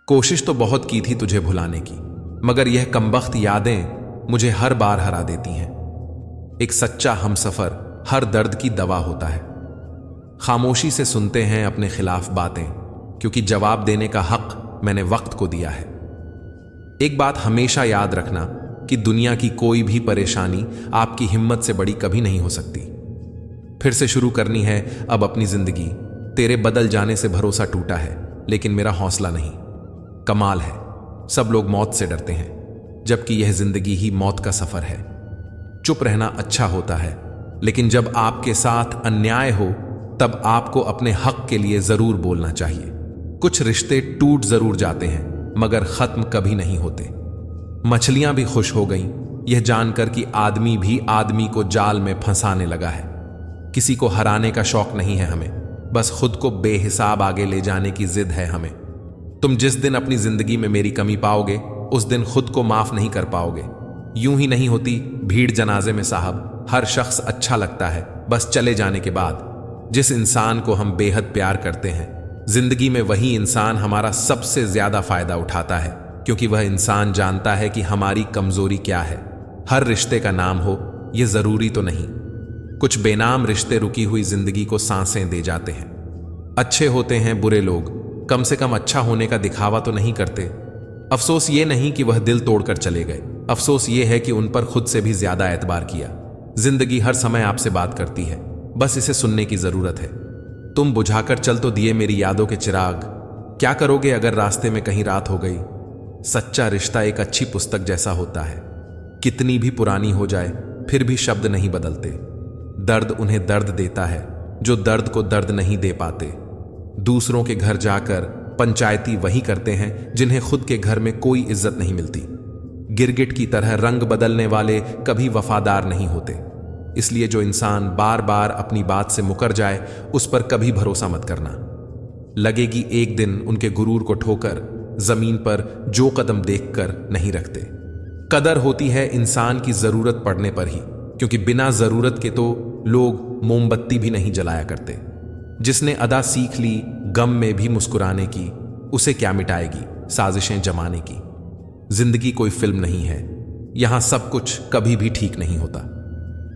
कोशिश तो बहुत की थी तुझे भुलाने की, मगर यह कमबख्त यादें मुझे हर बार हरा देती हैं। एक सच्चा हमसफर हर दर्द की दवा होता है। खामोशी से सुनते हैं अपने खिलाफ बातें, क्योंकि जवाब देने का हक मैंने वक्त को दिया है। एक बात हमेशा याद रखना कि दुनिया की कोई भी परेशानी आपकी हिम्मत से बड़ी कभी नहीं हो सकती। फिर से शुरू करनी है अब अपनी जिंदगी। तेरे बदल जाने से भरोसा टूटा है, लेकिन मेरा हौसला नहीं। कमाल है, सब लोग मौत से डरते हैं, जबकि यह जिंदगी ही मौत का सफर है। चुप रहना अच्छा होता है, लेकिन जब आपके साथ अन्याय हो तब आपको अपने हक के लिए जरूर बोलना चाहिए। कुछ रिश्ते टूट जरूर जाते हैं, मगर खत्म कभी नहीं होते। मछलियां भी खुश हो गईं यह जानकर कि आदमी भी आदमी को जाल में फंसाने लगा है। किसी को हराने का शौक नहीं है हमें, बस खुद को बेहिसाब आगे ले जाने की जिद है हमें। तुम जिस दिन अपनी जिंदगी में मेरी कमी पाओगे, उस दिन खुद को माफ नहीं कर पाओगे। यूं ही नहीं होती भीड़ जनाजे में साहब। हर शख्स अच्छा लगता है बस चले जाने के बाद। जिस इंसान को हम बेहद प्यार करते हैं, जिंदगी में वही इंसान हमारा सबसे ज्यादा फायदा उठाता है, क्योंकि वह इंसान जानता है कि हमारी कमजोरी क्या है। हर रिश्ते का नाम हो यह जरूरी तो नहीं। कुछ बेनाम रिश्ते रुकी हुई जिंदगी को सांसें दे जाते हैं। अच्छे होते हैं बुरे लोग, कम से कम अच्छा होने का दिखावा तो नहीं करते। अफसोस ये नहीं कि वह दिल तोड़कर चले गए, अफसोस ये है कि उन पर खुद से भी ज्यादा एतबार किया। जिंदगी हर समय आपसे बात करती है, बस इसे सुनने की जरूरत है। तुम बुझाकर चल तो दिए मेरी यादों के चिराग, क्या करोगे अगर रास्ते में कहीं रात हो गई। सच्चा रिश्ता एक अच्छी पुस्तक जैसा होता है, कितनी भी पुरानी हो जाए फिर भी शब्द नहीं बदलते। दर्द उन्हें दर्द देता है जो दर्द को दर्द नहीं दे पाते। दूसरों के घर जाकर पंचायती वही करते हैं जिन्हें खुद के घर में कोई इज्जत नहीं मिलती। गिरगिट की तरह रंग बदलने वाले कभी वफादार नहीं होते। इसलिए जो इंसान बार बार अपनी बात से मुकर जाए उस पर कभी भरोसा मत करना। लगेगी एक दिन उनके गुरूर को ठोकर, जमीन पर जो कदम देखकर नहीं रखते। कदर होती है इंसान की जरूरत पड़ने पर ही, क्योंकि बिना जरूरत के तो लोग मोमबत्ती भी नहीं जलाया करते। जिसने अदा सीख ली गम में भी मुस्कुराने की, उसे क्या मिटाएगी साजिशें जमाने की। जिंदगी कोई फिल्म नहीं है, यहां सब कुछ कभी भी ठीक नहीं होता।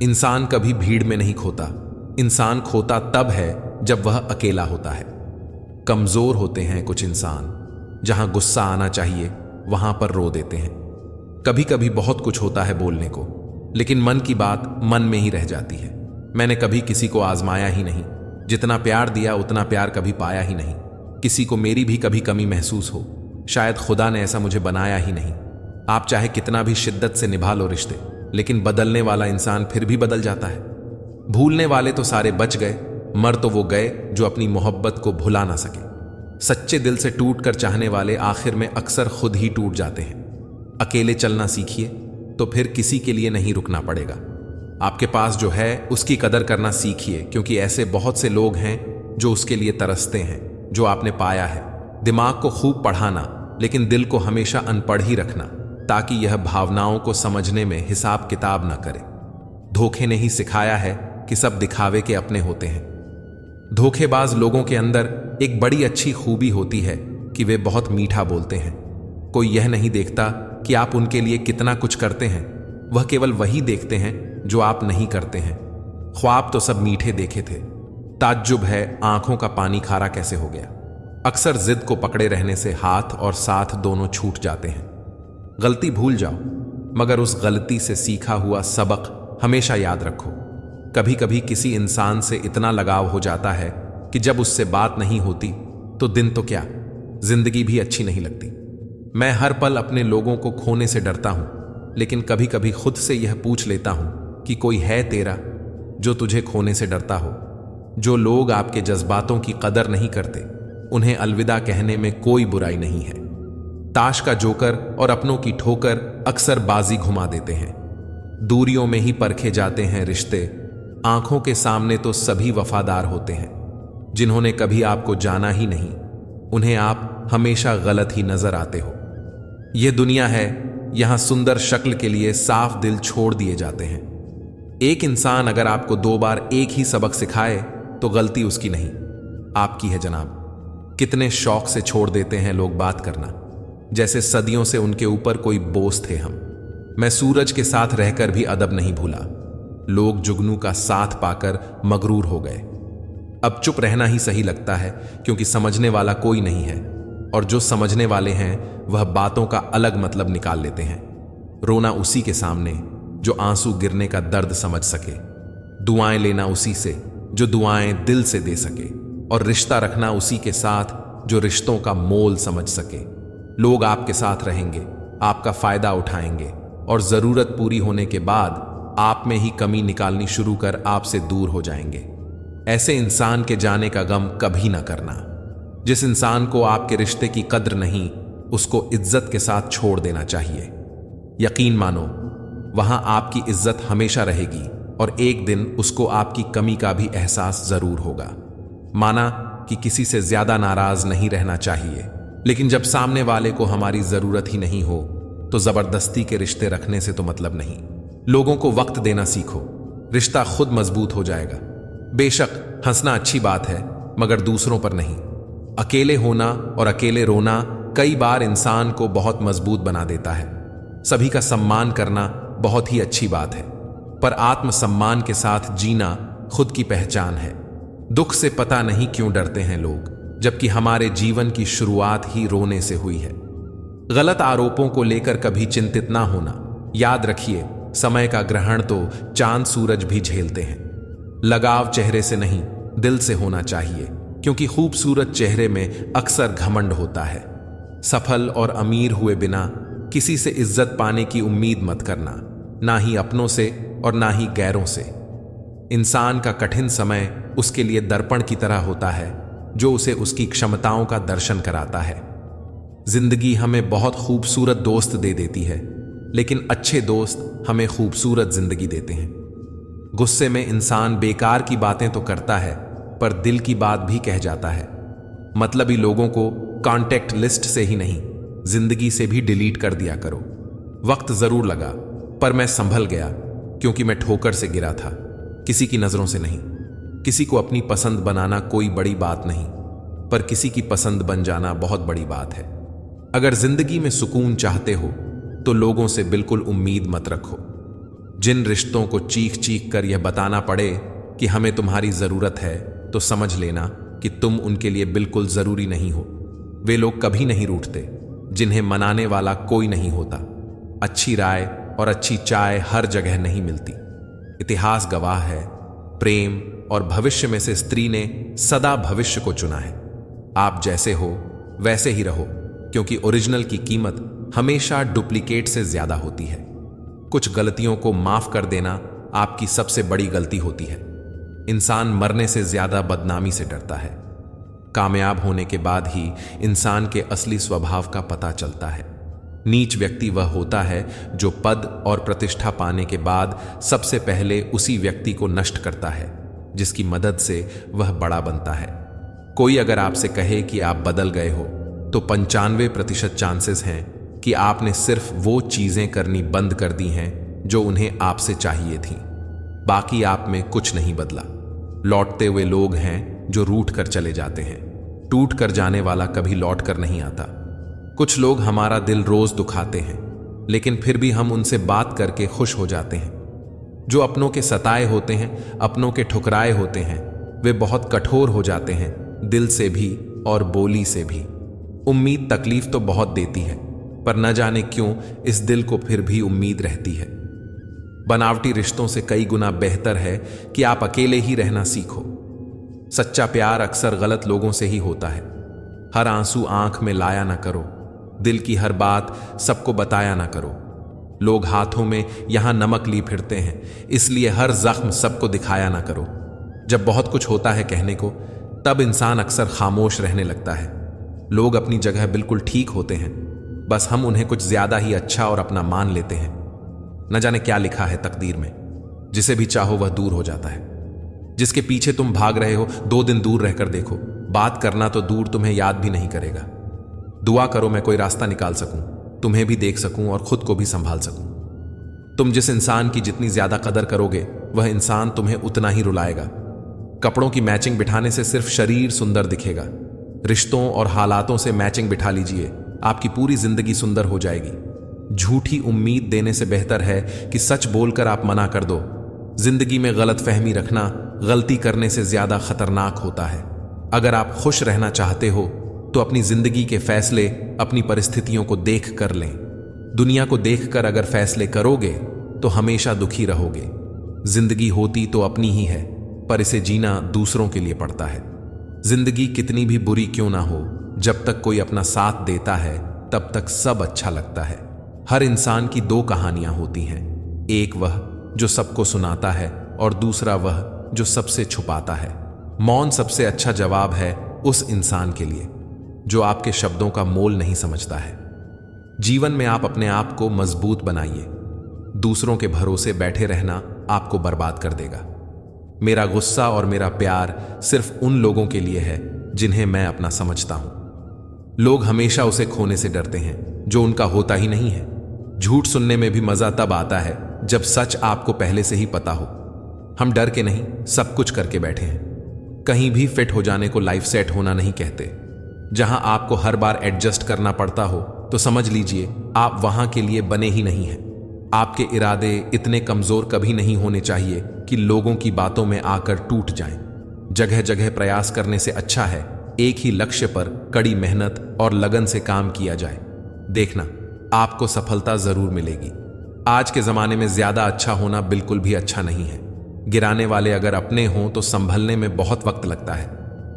इंसान कभी भीड़ में नहीं खोता, इंसान खोता तब है जब वह अकेला होता है। कमजोर होते हैं कुछ इंसान, जहां गुस्सा आना चाहिए वहां पर रो देते हैं। कभी कभी बहुत कुछ होता है बोलने को, लेकिन मन की बात मन में ही रह जाती है। मैंने कभी किसी को आजमाया ही नहीं, जितना प्यार दिया उतना प्यार कभी पाया ही नहीं। किसी को मेरी भी कभी कमी महसूस हो, शायद खुदा ने ऐसा मुझे बनाया ही नहीं। आप चाहे कितना भी शिद्दत से निभा लो रिश्ते, लेकिन बदलने वाला इंसान फिर भी बदल जाता है। भूलने वाले तो सारे बच गए, मर तो वो गए जो अपनी मोहब्बत को भुला ना सके। सच्चे दिल से टूट कर चाहने वाले आखिर में अक्सर खुद ही टूट जाते हैं। अकेले चलना सीखिए तो फिर किसी के लिए नहीं रुकना पड़ेगा। आपके पास जो है उसकी कदर करना सीखिए, क्योंकि ऐसे बहुत से लोग हैं जो उसके लिए तरसते हैं जो आपने पाया है। दिमाग को खूब पढ़ाना, लेकिन दिल को हमेशा अनपढ़ ही रखना, ताकि यह भावनाओं को समझने में हिसाब किताब ना करे। धोखे ने ही सिखाया है कि सब दिखावे के अपने होते हैं। धोखेबाज लोगों के अंदर एक बड़ी अच्छी खूबी होती है कि वे बहुत मीठा बोलते हैं। कोई यह नहीं देखता कि आप उनके लिए कितना कुछ करते हैं, वह केवल वही देखते हैं जो आप नहीं करते हैं। ख्वाब तो सब मीठे देखे थे, ताज्जुब है आंखों का पानी खारा कैसे हो गया। अक्सर जिद को पकड़े रहने से हाथ और साथ दोनों छूट जाते हैं। गलती भूल जाओ, मगर उस गलती से सीखा हुआ सबक हमेशा याद रखो। कभी कभी किसी इंसान से इतना लगाव हो जाता है कि जब उससे बात नहीं होती तो दिन तो क्या, जिंदगी भी अच्छी नहीं लगती। मैं हर पल अपने लोगों को खोने से डरता हूं, लेकिन कभी कभी खुद से यह पूछ लेता हूं कि कोई है तेरा जो तुझे खोने से डरता हो। जो लोग आपके जज्बातों की कदर नहीं करते, उन्हें अलविदा कहने में कोई बुराई नहीं है। ताश का जोकर और अपनों की ठोकर अक्सर बाजी घुमा देते हैं। दूरियों में ही परखे जाते हैं रिश्ते, आंखों के सामने तो सभी वफादार होते हैं। जिन्होंने कभी आपको जाना ही नहीं, उन्हें आप हमेशा गलत ही नजर आते हो। यह दुनिया है, यहां सुंदर शक्ल के लिए साफ दिल छोड़ दिए जाते हैं। एक इंसान अगर आपको 2 बार एक ही सबक सिखाए तो गलती उसकी नहीं, आपकी है जनाब। कितने शौक से छोड़ देते हैं लोग बात करना, जैसे सदियों से उनके ऊपर कोई बोझ थे हम। मैं सूरज के साथ रहकर भी अदब नहीं भूला। लोग जुगनू का साथ पाकर मगरूर हो गए। अब चुप रहना ही सही लगता है, क्योंकि समझने वाला कोई नहीं है, और जो समझने वाले हैं वह बातों का अलग मतलब निकाल लेते हैं। रोना उसी के सामने जो आंसू गिरने का दर्द समझ सके, दुआएं लेना उसी से जो दुआएं दिल से दे सके, और रिश्ता रखना उसी के साथ जो रिश्तों का मोल समझ सके। लोग आपके साथ रहेंगे, आपका फायदा उठाएंगे, और जरूरत पूरी होने के बाद आप में ही कमी निकालनी शुरू कर आपसे दूर हो जाएंगे। ऐसे इंसान के जाने का गम कभी ना करना। जिस इंसान को आपके रिश्ते की कद्र नहीं, उसको इज्जत के साथ छोड़ देना चाहिए। यकीन मानो, वहां आपकी इज्जत हमेशा रहेगी, और एक दिन उसको आपकी कमी का भी एहसास जरूर होगा। माना कि किसी से ज्यादा नाराज नहीं रहना चाहिए, लेकिन जब सामने वाले को हमारी जरूरत ही नहीं हो तो जबरदस्ती के रिश्ते रखने से तो मतलब नहीं। लोगों को वक्त देना सीखो, रिश्ता खुद मजबूत हो जाएगा। बेशक हंसना अच्छी बात है, मगर दूसरों पर नहीं। अकेले होना और अकेले रोना कई बार इंसान को बहुत मजबूत बना देता है। सभी का सम्मान करना बहुत ही अच्छी बात है, पर आत्मसम्मान के साथ जीना खुद की पहचान है। दुख से पता नहीं क्यों डरते हैं लोग, जबकि हमारे जीवन की शुरुआत ही रोने से हुई है। गलत आरोपों को लेकर कभी चिंतित ना होना। याद रखिए, समय का ग्रहण तो चांद सूरज भी झेलते हैं। लगाव चेहरे से नहीं, दिल से होना चाहिए, क्योंकि खूबसूरत चेहरे में अक्सर घमंड होता है। सफल और अमीर हुए बिना किसी से इज्जत पाने की उम्मीद मत करना, ना ही अपनों से और ना ही गैरों से। इंसान का कठिन समय उसके लिए दर्पण की तरह होता है, जो उसे उसकी क्षमताओं का दर्शन कराता है। जिंदगी हमें बहुत खूबसूरत दोस्त दे देती है, लेकिन अच्छे दोस्त हमें खूबसूरत जिंदगी देते हैं। गुस्से में इंसान बेकार की बातें तो करता है, पर दिल की बात भी कह जाता है। मतलबी लोगों को कॉन्टेक्ट लिस्ट से ही नहीं, जिंदगी से भी डिलीट कर दिया करो। वक्त जरूर लगा, पर मैं संभल गया, क्योंकि मैं ठोकर से गिरा था, किसी की नजरों से नहीं। किसी को अपनी पसंद बनाना कोई बड़ी बात नहीं, पर किसी की पसंद बन जाना बहुत बड़ी बात है। अगर जिंदगी में सुकून चाहते हो तो लोगों से बिल्कुल उम्मीद मत रखो। जिन रिश्तों को चीख चीख कर यह बताना पड़े कि हमें तुम्हारी जरूरत है, तो समझ लेना कि तुम उनके लिए बिल्कुल जरूरी नहीं हो। वे लोग कभी नहीं रूठते जिन्हें मनाने वाला कोई नहीं होता। अच्छी राय और अच्छी चाय हर जगह नहीं मिलती। इतिहास गवाह है, प्रेम और भविष्य में से स्त्री ने सदा भविष्य को चुना है। आप जैसे हो वैसे ही रहो, क्योंकि ओरिजिनल की कीमत हमेशा डुप्लीकेट से ज्यादा होती है। कुछ गलतियों को माफ कर देना आपकी सबसे बड़ी गलती होती है। इंसान मरने से ज्यादा बदनामी से डरता है। कामयाब होने के बाद ही इंसान के असली स्वभाव का पता चलता है। नीच व्यक्ति वह होता है जो पद और प्रतिष्ठा पाने के बाद सबसे पहले उसी व्यक्ति को नष्ट करता है जिसकी मदद से वह बड़ा बनता है। कोई अगर आपसे कहे कि आप बदल गए हो, तो 95% चांसेस हैं कि आपने सिर्फ वो चीजें करनी बंद कर दी हैं जो उन्हें आपसे चाहिए थी। बाकी आप में कुछ नहीं बदला। लौटते हुए लोग हैं जो रूठ कर चले जाते हैं। टूट कर जाने वाला कभी लौट कर नहीं आता। कुछ लोग हमारा दिल रोज दुखाते हैं, लेकिन फिर भी हम उनसे बात करके खुश हो जाते हैं। जो अपनों के सताए होते हैं, अपनों के ठुकराए होते हैं, वे बहुत कठोर हो जाते हैं, दिल से भी और बोली से भी। उम्मीद तकलीफ तो बहुत देती है, पर न जाने क्यों इस दिल को फिर भी उम्मीद रहती है। बनावटी रिश्तों से कई गुना बेहतर है कि आप अकेले ही रहना सीखो। सच्चा प्यार अक्सर गलत लोगों से ही होता है। हर आंसू आंख में लाया ना करो, दिल की हर बात सबको बताया ना करो। लोग हाथों में यहां नमक ली फिरते हैं, इसलिए हर जख्म सबको दिखाया ना करो। जब बहुत कुछ होता है कहने को, तब इंसान अक्सर खामोश रहने लगता है। लोग अपनी जगह बिल्कुल ठीक होते हैं, बस हम उन्हें कुछ ज्यादा ही अच्छा और अपना मान लेते हैं। न जाने क्या लिखा है तकदीर में, जिसे भी चाहो वह दूर हो जाता है। जिसके पीछे तुम भाग रहे हो, 2 दिन दूर रहकर देखो, बात करना तो दूर तुम्हें याद भी नहीं करेगा। दुआ करो मैं कोई रास्ता निकाल सकूं, तुम्हें भी देख सकूं और खुद को भी संभाल सकूं। तुम जिस इंसान की जितनी ज्यादा कदर करोगे, वह इंसान तुम्हें उतना ही रुलाएगा। कपड़ों की मैचिंग बिठाने से सिर्फ शरीर सुंदर दिखेगा, रिश्तों और हालातों से मैचिंग बिठा लीजिए, आपकी पूरी जिंदगी सुंदर हो जाएगी। झूठी उम्मीद देने से बेहतर है कि सच बोलकर आप मना कर दो। जिंदगी में गलत फहमी रखना गलती करने से ज्यादा खतरनाक होता है। अगर आप खुश रहना चाहते हो तो अपनी जिंदगी के फैसले अपनी परिस्थितियों को देख कर लें। दुनिया को देखकर अगर फैसले करोगे तो हमेशा दुखी रहोगे। जिंदगी होती तो अपनी ही है, पर इसे जीना दूसरों के लिए पड़ता है। जिंदगी कितनी भी बुरी क्यों ना हो, जब तक कोई अपना साथ देता है तब तक सब अच्छा लगता है। हर इंसान की दो कहानियां होती हैं, एक वह जो सबको सुनाता है और दूसरा वह जो सबसे छुपाता है। मौन सबसे अच्छा जवाब है उस इंसान के लिए जो आपके शब्दों का मोल नहीं समझता है। जीवन में आप अपने आप को मजबूत बनाइए। दूसरों के भरोसे बैठे रहना आपको बर्बाद कर देगा। मेरा गुस्सा और मेरा प्यार सिर्फ उन लोगों के लिए है जिन्हें मैं अपना समझता हूं। लोग हमेशा उसे खोने से डरते हैं जो उनका होता ही नहीं है। झूठ सुनने में भी मजा तब आता है जब सच आपको पहले से ही पता हो। हम डर के नहीं, सब कुछ करके बैठे हैं। कहीं भी फिट हो जाने को लाइफ सेट होना नहीं कहते। जहां आपको हर बार एडजस्ट करना पड़ता हो तो समझ लीजिए आप वहां के लिए बने ही नहीं हैं। आपके इरादे इतने कमजोर कभी नहीं होने चाहिए कि लोगों की बातों में आकर टूट जाएं। जगह जगह प्रयास करने से अच्छा है एक ही लक्ष्य पर कड़ी मेहनत और लगन से काम किया जाए। देखना, आपको सफलता जरूर मिलेगी। आज के जमाने में ज्यादा अच्छा होना बिल्कुल भी अच्छा नहीं है। गिराने वाले अगर अपने हों तो संभलने में बहुत वक्त लगता है।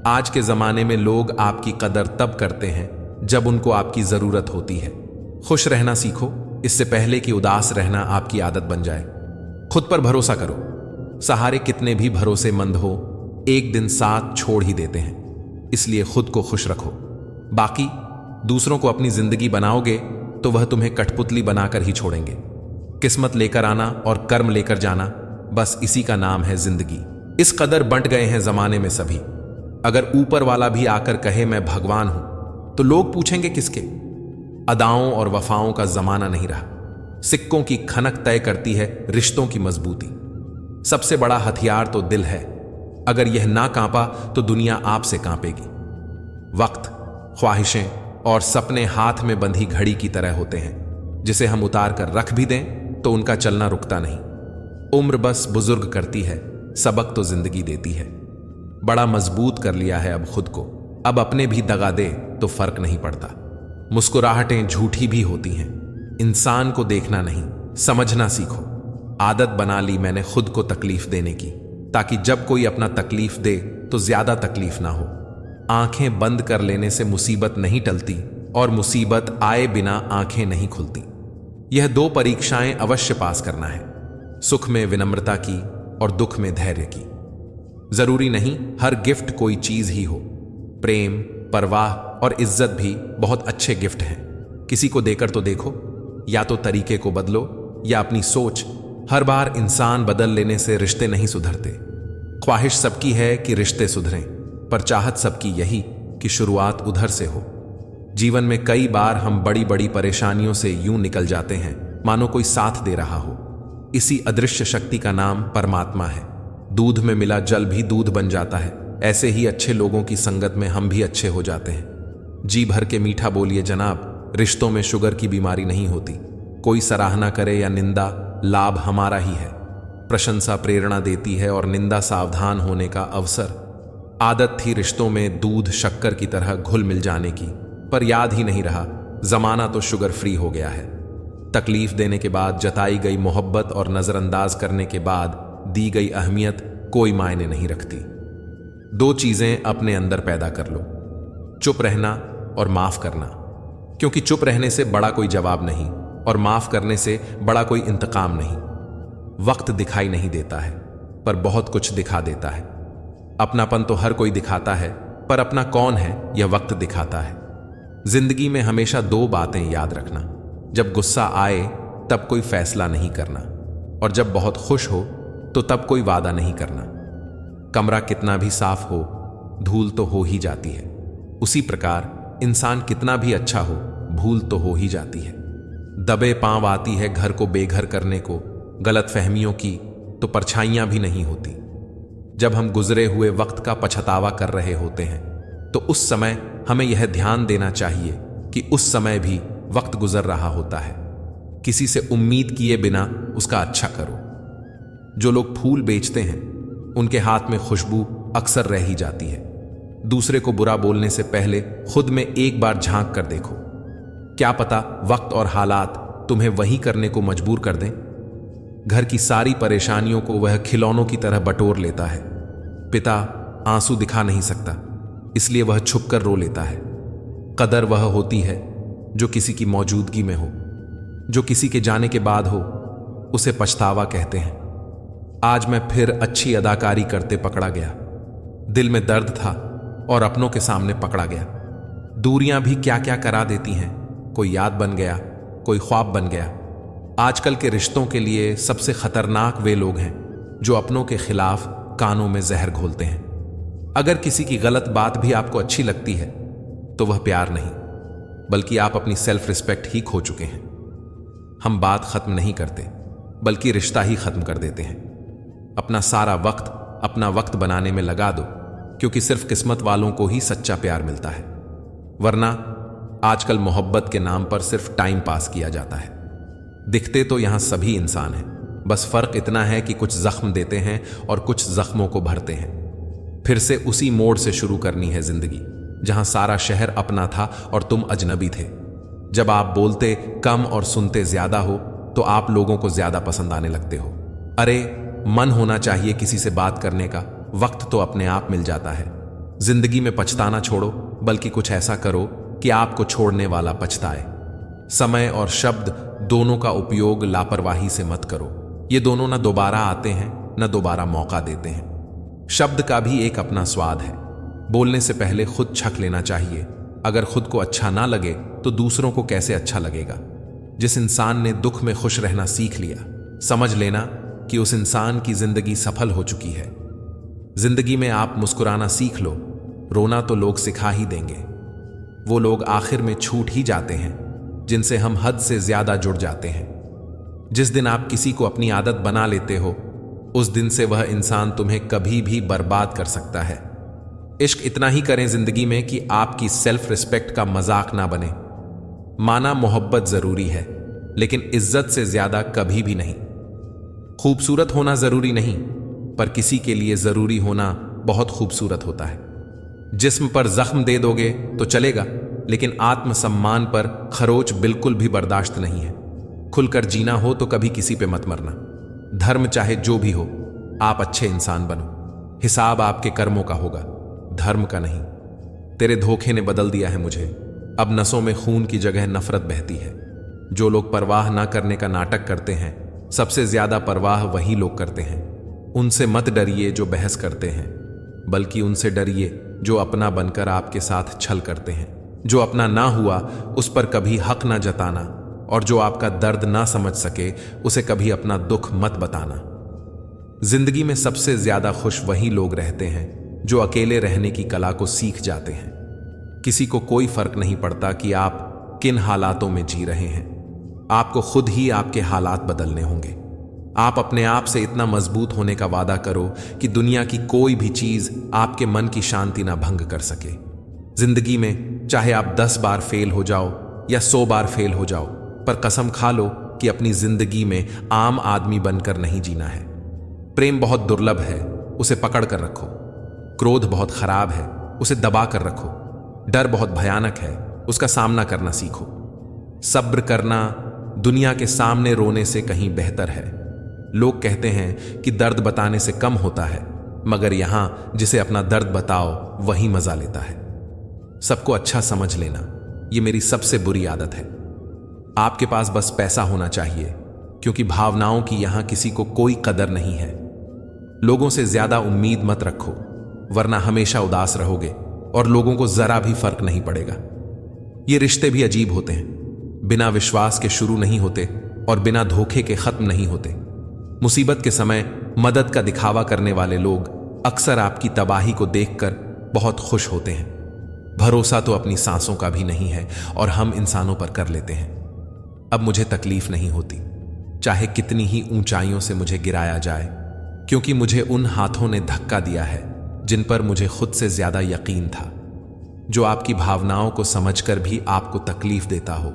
आज के जमाने में लोग आपकी कदर तब करते हैं जब उनको आपकी जरूरत होती है। खुश रहना सीखो, इससे पहले कि उदास रहना आपकी आदत बन जाए। खुद पर भरोसा करो। सहारे कितने भी भरोसेमंद हो, एक दिन साथ छोड़ ही देते हैं। इसलिए खुद को खुश रखो। बाकी दूसरों को अपनी जिंदगी बनाओगे तो वह तुम्हें कठपुतली बनाकर ही छोड़ेंगे। किस्मत लेकर आना और कर्म लेकर जाना, बस इसी का नाम है जिंदगी। इस कदर बंट गए हैं जमाने में सभी। अगर ऊपर वाला भी आकर कहे मैं भगवान हूं तो लोग पूछेंगे किसके। अदाओं और वफाओं का जमाना नहीं रहा। सिक्कों की खनक तय करती है रिश्तों की मजबूती। सबसे बड़ा हथियार तो दिल है। अगर यह ना कांपा तो दुनिया आपसे कांपेगी। वक्त, ख्वाहिशें और सपने हाथ में बंधी घड़ी की तरह होते हैं, जिसे हम उतार कर रख भी दें तो उनका चलना रुकता नहीं। उम्र बस बुजुर्ग करती है, सबक तो जिंदगी देती है। बड़ा मजबूत कर लिया है अब खुद को, अब अपने भी दगा दे तो फर्क नहीं पड़ता। मुस्कुराहटें झूठी भी होती हैं। इंसान को देखना नहीं, समझना सीखो। आदत बना ली मैंने खुद को तकलीफ देने की, ताकि जब कोई अपना तकलीफ दे तो ज्यादा तकलीफ ना हो। आंखें बंद कर लेने से मुसीबत नहीं टलती और मुसीबत आए बिना आंखें नहीं खुलती। यह दो परीक्षाएं अवश्य पास करना है, सुख में विनम्रता की और दुख में धैर्य की। जरूरी नहीं हर गिफ्ट कोई चीज ही हो। प्रेम, परवाह और इज्जत भी बहुत अच्छे गिफ्ट हैं। किसी को देकर तो देखो। या तो तरीके को बदलो या अपनी सोच। हर बार इंसान बदल लेने से रिश्ते नहीं सुधरते। ख्वाहिश सबकी है कि रिश्ते सुधरें, पर चाहत सबकी यही कि शुरुआत उधर से हो। जीवन में कई बार हम बड़ी बड़ी परेशानियों से यूं निकल जाते हैं मानो कोई साथ दे रहा हो। इसी अदृश्य शक्ति का नाम परमात्मा है। दूध में मिला जल भी दूध बन जाता है। ऐसे ही अच्छे लोगों की संगत में हम भी अच्छे हो जाते हैं। जी भर के मीठा बोलिए जनाब, रिश्तों में शुगर की बीमारी नहीं होती। कोई सराहना करे या निंदा, लाभ हमारा ही है। प्रशंसा प्रेरणा देती है और निंदा सावधान होने का अवसर। आदत थी रिश्तों में दूध शक्कर की तरह घुल मिल जाने की, पर याद ही नहीं रहा जमाना तो शुगर फ्री हो गया है। तकलीफ देने के बाद जताई गई मोहब्बत और नजरअंदाज करने के बाद दी गई अहमियत कोई मायने नहीं रखती। दो चीजें अपने अंदर पैदा कर लो, चुप रहना और माफ करना। क्योंकि चुप रहने से बड़ा कोई जवाब नहीं और माफ करने से बड़ा कोई इंतकाम नहीं। वक्त दिखाई नहीं देता है, पर बहुत कुछ दिखा देता है। अपनापन तो हर कोई दिखाता है, पर अपना कौन है यह वक्त दिखाता है। जिंदगी में हमेशा दो बातें याद रखना। जब गुस्सा आए तब कोई फैसला नहीं करना, और जब बहुत खुश हो तो तब कोई वादा नहीं करना। कमरा कितना भी साफ हो, धूल तो हो ही जाती है। उसी प्रकार इंसान कितना भी अच्छा हो, भूल तो हो ही जाती है। दबे पांव आती है घर को बेघर करने को। गलत फहमियों की तो परछाइयां भी नहीं होती। जब हम गुजरे हुए वक्त का पछतावा कर रहे होते हैं तो उस समय हमें यह ध्यान देना चाहिए कि उस समय भी वक्त गुजर रहा होता है। किसी से उम्मीद किए बिना उसका अच्छा करो। जो लोग फूल बेचते हैं उनके हाथ में खुशबू अक्सर रह ही जाती है। दूसरे को बुरा बोलने से पहले खुद में एक बार झांक कर देखो। क्या पता वक्त और हालात तुम्हें वही करने को मजबूर कर दें। घर की सारी परेशानियों को वह खिलौनों की तरह बटोर लेता है। पिता आंसू दिखा नहीं सकता, इसलिए वह छुपकर रो लेता है। कदर वह होती है जो किसी की मौजूदगी में हो, जो किसी के जाने के बाद हो उसे पछतावा कहते हैं। आज मैं फिर अच्छी अदाकारी करते पकड़ा गया। दिल में दर्द था और अपनों के सामने पकड़ा गया। दूरियां भी क्या क्या करा देती हैं। कोई याद बन गया, कोई ख्वाब बन गया। आजकल के रिश्तों के लिए सबसे खतरनाक वे लोग हैं जो अपनों के खिलाफ कानों में जहर घोलते हैं। अगर किसी की गलत बात भी आपको अच्छी लगती है तो वह प्यार नहीं, बल्कि आप अपनी सेल्फ रिस्पेक्ट ही खो चुके हैं। हम बात खत्म नहीं करते, बल्कि रिश्ता ही खत्म कर देते हैं। अपना सारा वक्त अपना वक्त बनाने में लगा दो, क्योंकि सिर्फ किस्मत वालों को ही सच्चा प्यार मिलता है। वरना आजकल मोहब्बत के नाम पर सिर्फ टाइम पास किया जाता है। दिखते तो यहां सभी इंसान हैं, बस फर्क इतना है कि कुछ जख्म देते हैं और कुछ जख्मों को भरते हैं। फिर से उसी मोड़ से शुरू करनी है जिंदगी, जहां सारा शहर अपना था और तुम अजनबी थे। जब आप बोलते कम और सुनते ज्यादा हो तो आप लोगों को ज्यादा पसंद आने लगते हो। अरे मन होना चाहिए किसी से बात करने का, वक्त तो अपने आप मिल जाता है। जिंदगी में पछताना छोड़ो, बल्कि कुछ ऐसा करो कि आपको छोड़ने वाला पछताए। समय और शब्द दोनों का उपयोग लापरवाही से मत करो। ये दोनों ना दोबारा आते हैं ना दोबारा मौका देते हैं। शब्द का भी एक अपना स्वाद है। बोलने से पहले खुद छक लेना चाहिए। अगर खुद को अच्छा ना लगे तो दूसरों को कैसे अच्छा लगेगा। जिस इंसान ने दुख में खुश रहना सीख लिया, समझ लेना कि उस इंसान की जिंदगी सफल हो चुकी है। जिंदगी में आप मुस्कुराना सीख लो, रोना तो लोग सिखा ही देंगे। वो लोग आखिर में छूट ही जाते हैं जिनसे हम हद से ज्यादा जुड़ जाते हैं। जिस दिन आप किसी को अपनी आदत बना लेते हो, उस दिन से वह इंसान तुम्हें कभी भी बर्बाद कर सकता है। इश्क इतना ही करें जिंदगी में कि आपकी सेल्फ रिस्पेक्ट का मजाक ना बने। माना मोहब्बत जरूरी है, लेकिन इज्जत से ज्यादा कभी भी नहीं। खूबसूरत होना जरूरी नहीं, पर किसी के लिए जरूरी होना बहुत खूबसूरत होता है। जिस्म पर जख्म दे दोगे तो चलेगा, लेकिन आत्मसम्मान पर खरोच बिल्कुल भी बर्दाश्त नहीं है। खुलकर जीना हो तो कभी किसी पे मत मरना। धर्म चाहे जो भी हो, आप अच्छे इंसान बनो। हिसाब आपके कर्मों का होगा, धर्म का नहीं। तेरे धोखे ने बदल दिया है मुझे। अब नसों में खून की जगह नफरत बहती है। जो लोग परवाह ना करने का नाटक करते हैं, सबसे ज्यादा परवाह वही लोग करते हैं। उनसे मत डरिए जो बहस करते हैं, बल्कि उनसे डरिए जो अपना बनकर आपके साथ छल करते हैं। जो अपना ना हुआ उस पर कभी हक ना जताना, और जो आपका दर्द ना समझ सके उसे कभी अपना दुख मत बताना। जिंदगी में सबसे ज्यादा खुश वही लोग रहते हैं जो अकेले रहने की कला को सीख जाते हैं। किसी को कोई फर्क नहीं पड़ता कि आप किन हालातों में जी रहे हैं। आपको खुद ही आपके हालात बदलने होंगे। आप अपने आप से इतना मजबूत होने का वादा करो कि दुनिया की कोई भी चीज आपके मन की शांति ना भंग कर सके। जिंदगी में चाहे आप 10 बार फेल हो जाओ या 100 बार फेल हो जाओ, पर कसम खा लो कि अपनी जिंदगी में आम आदमी बनकर नहीं जीना है। प्रेम बहुत दुर्लभ है, उसे पकड़ कर रखो। क्रोध बहुत खराब है, उसे दबा कर रखो। डर बहुत भयानक है, उसका सामना करना सीखो। सब्र करना दुनिया के सामने रोने से कहीं बेहतर है। लोग कहते हैं कि दर्द बताने से कम होता है, मगर यहां जिसे अपना दर्द बताओ वही मजा लेता है। सबको अच्छा समझ लेना, यह मेरी सबसे बुरी आदत है। आपके पास बस पैसा होना चाहिए, क्योंकि भावनाओं की यहां किसी को कोई कदर नहीं है। लोगों से ज्यादा उम्मीद मत रखो, वरना हमेशा उदास रहोगे और लोगों को जरा भी फर्क नहीं पड़ेगा। ये रिश्ते भी अजीब होते हैं, बिना विश्वास के शुरू नहीं होते और बिना धोखे के खत्म नहीं होते। मुसीबत के समय मदद का दिखावा करने वाले लोग अक्सर आपकी तबाही को देखकर बहुत खुश होते हैं। भरोसा तो अपनी सांसों का भी नहीं है और हम इंसानों पर कर लेते हैं। अब मुझे तकलीफ नहीं होती, चाहे कितनी ही ऊंचाइयों से मुझे गिराया जाए, क्योंकि मुझे उन हाथों ने धक्का दिया है जिन पर मुझे खुद से ज्यादा यकीन था। जो आपकी भावनाओं को समझकर भी आपको तकलीफ देता हो,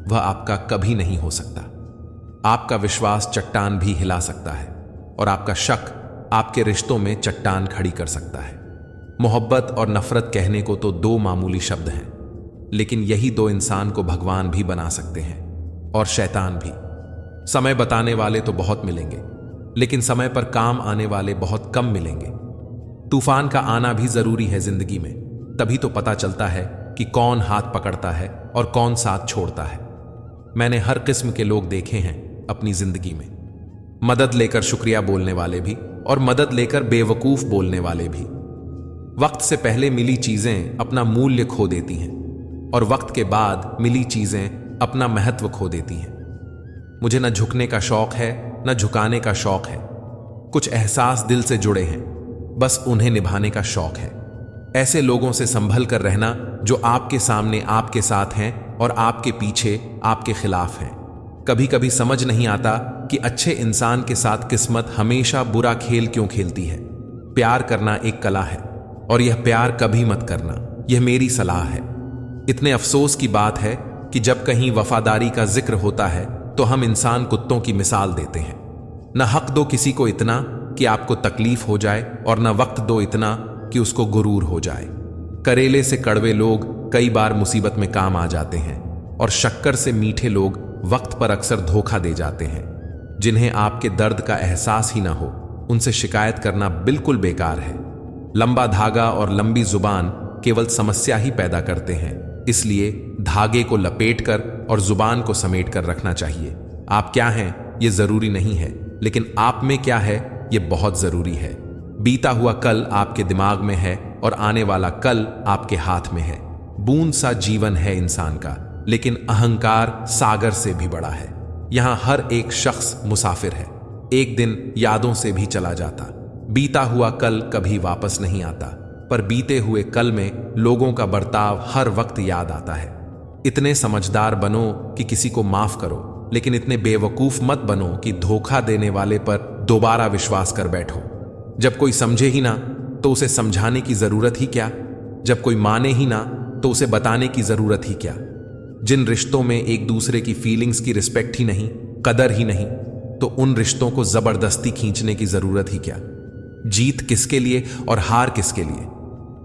वह आपका कभी नहीं हो सकता। आपका विश्वास चट्टान भी हिला सकता है और आपका शक आपके रिश्तों में चट्टान खड़ी कर सकता है। मोहब्बत और नफरत कहने को तो दो मामूली शब्द हैं, लेकिन यही दो इंसान को भगवान भी बना सकते हैं और शैतान भी। समय बताने वाले तो बहुत मिलेंगे, लेकिन समय पर काम आने वाले बहुत कम मिलेंगे। तूफान का आना भी जरूरी है जिंदगी में, तभी तो पता चलता है कि कौन हाथ पकड़ता है और कौन साथ छोड़ता है। मैंने हर किस्म के लोग देखे हैं अपनी जिंदगी में, मदद लेकर शुक्रिया बोलने वाले भी और मदद लेकर बेवकूफ बोलने वाले भी। वक्त से पहले मिली चीजें अपना मूल्य खो देती हैं और वक्त के बाद मिली चीजें अपना महत्व खो देती हैं। मुझे न झुकने का शौक है न झुकाने का शौक है। कुछ एहसास दिल से जुड़े हैं, बस उन्हें निभाने का शौक है। ऐसे लोगों से संभल कर रहना जो आपके सामने आपके साथ हैं और आपके पीछे आपके खिलाफ हैं। कभी कभी समझ नहीं आता कि अच्छे इंसान के साथ किस्मत हमेशा बुरा खेल क्यों खेलती है। प्यार करना एक कला है और यह प्यार कभी मत करना, यह मेरी सलाह है। इतने अफसोस की बात है कि जब कहीं वफादारी का जिक्र होता है तो हम इंसान कुत्तों की मिसाल देते हैं। न हक दो किसी को इतना कि आपको तकलीफ हो जाए और न वक्त दो इतना कि उसको गुरूर हो जाए। करेले से कड़वे लोग कई बार मुसीबत में काम आ जाते हैं और शक्कर से मीठे लोग वक्त पर अक्सर धोखा दे जाते हैं। जिन्हें आपके दर्द का एहसास ही ना हो, उनसे शिकायत करना बिल्कुल बेकार है। लंबा धागा और लंबी जुबान केवल समस्या ही पैदा करते हैं, इसलिए धागे को लपेटकर और जुबान को समेट कर रखना चाहिए। आप क्या हैं ये जरूरी नहीं है, लेकिन आप में क्या है ये बहुत जरूरी है। बीता हुआ कल आपके दिमाग में है और आने वाला कल आपके हाथ में है। बूंद सा जीवन है इंसान का, लेकिन अहंकार सागर से भी बड़ा है। यहां हर एक शख्स मुसाफिर है, एक दिन यादों से भी चला जाता। बीता हुआ कल कभी वापस नहीं आता, पर बीते हुए कल में लोगों का बर्ताव हर वक्त याद आता है। इतने समझदार बनो कि किसी को माफ करो, लेकिन इतने बेवकूफ मत बनो कि धोखा देने वाले पर दोबारा विश्वास कर बैठो। जब कोई समझे ही ना तो उसे समझाने की जरूरत ही क्या? जब कोई माने ही ना तो उसे बताने की जरूरत ही क्या? जिन रिश्तों में एक दूसरे की फीलिंग्स की रिस्पेक्ट ही नहीं, कदर ही नहीं, तो उन रिश्तों को जबरदस्ती खींचने की जरूरत ही क्या? जीत किसके लिए और हार किसके लिए?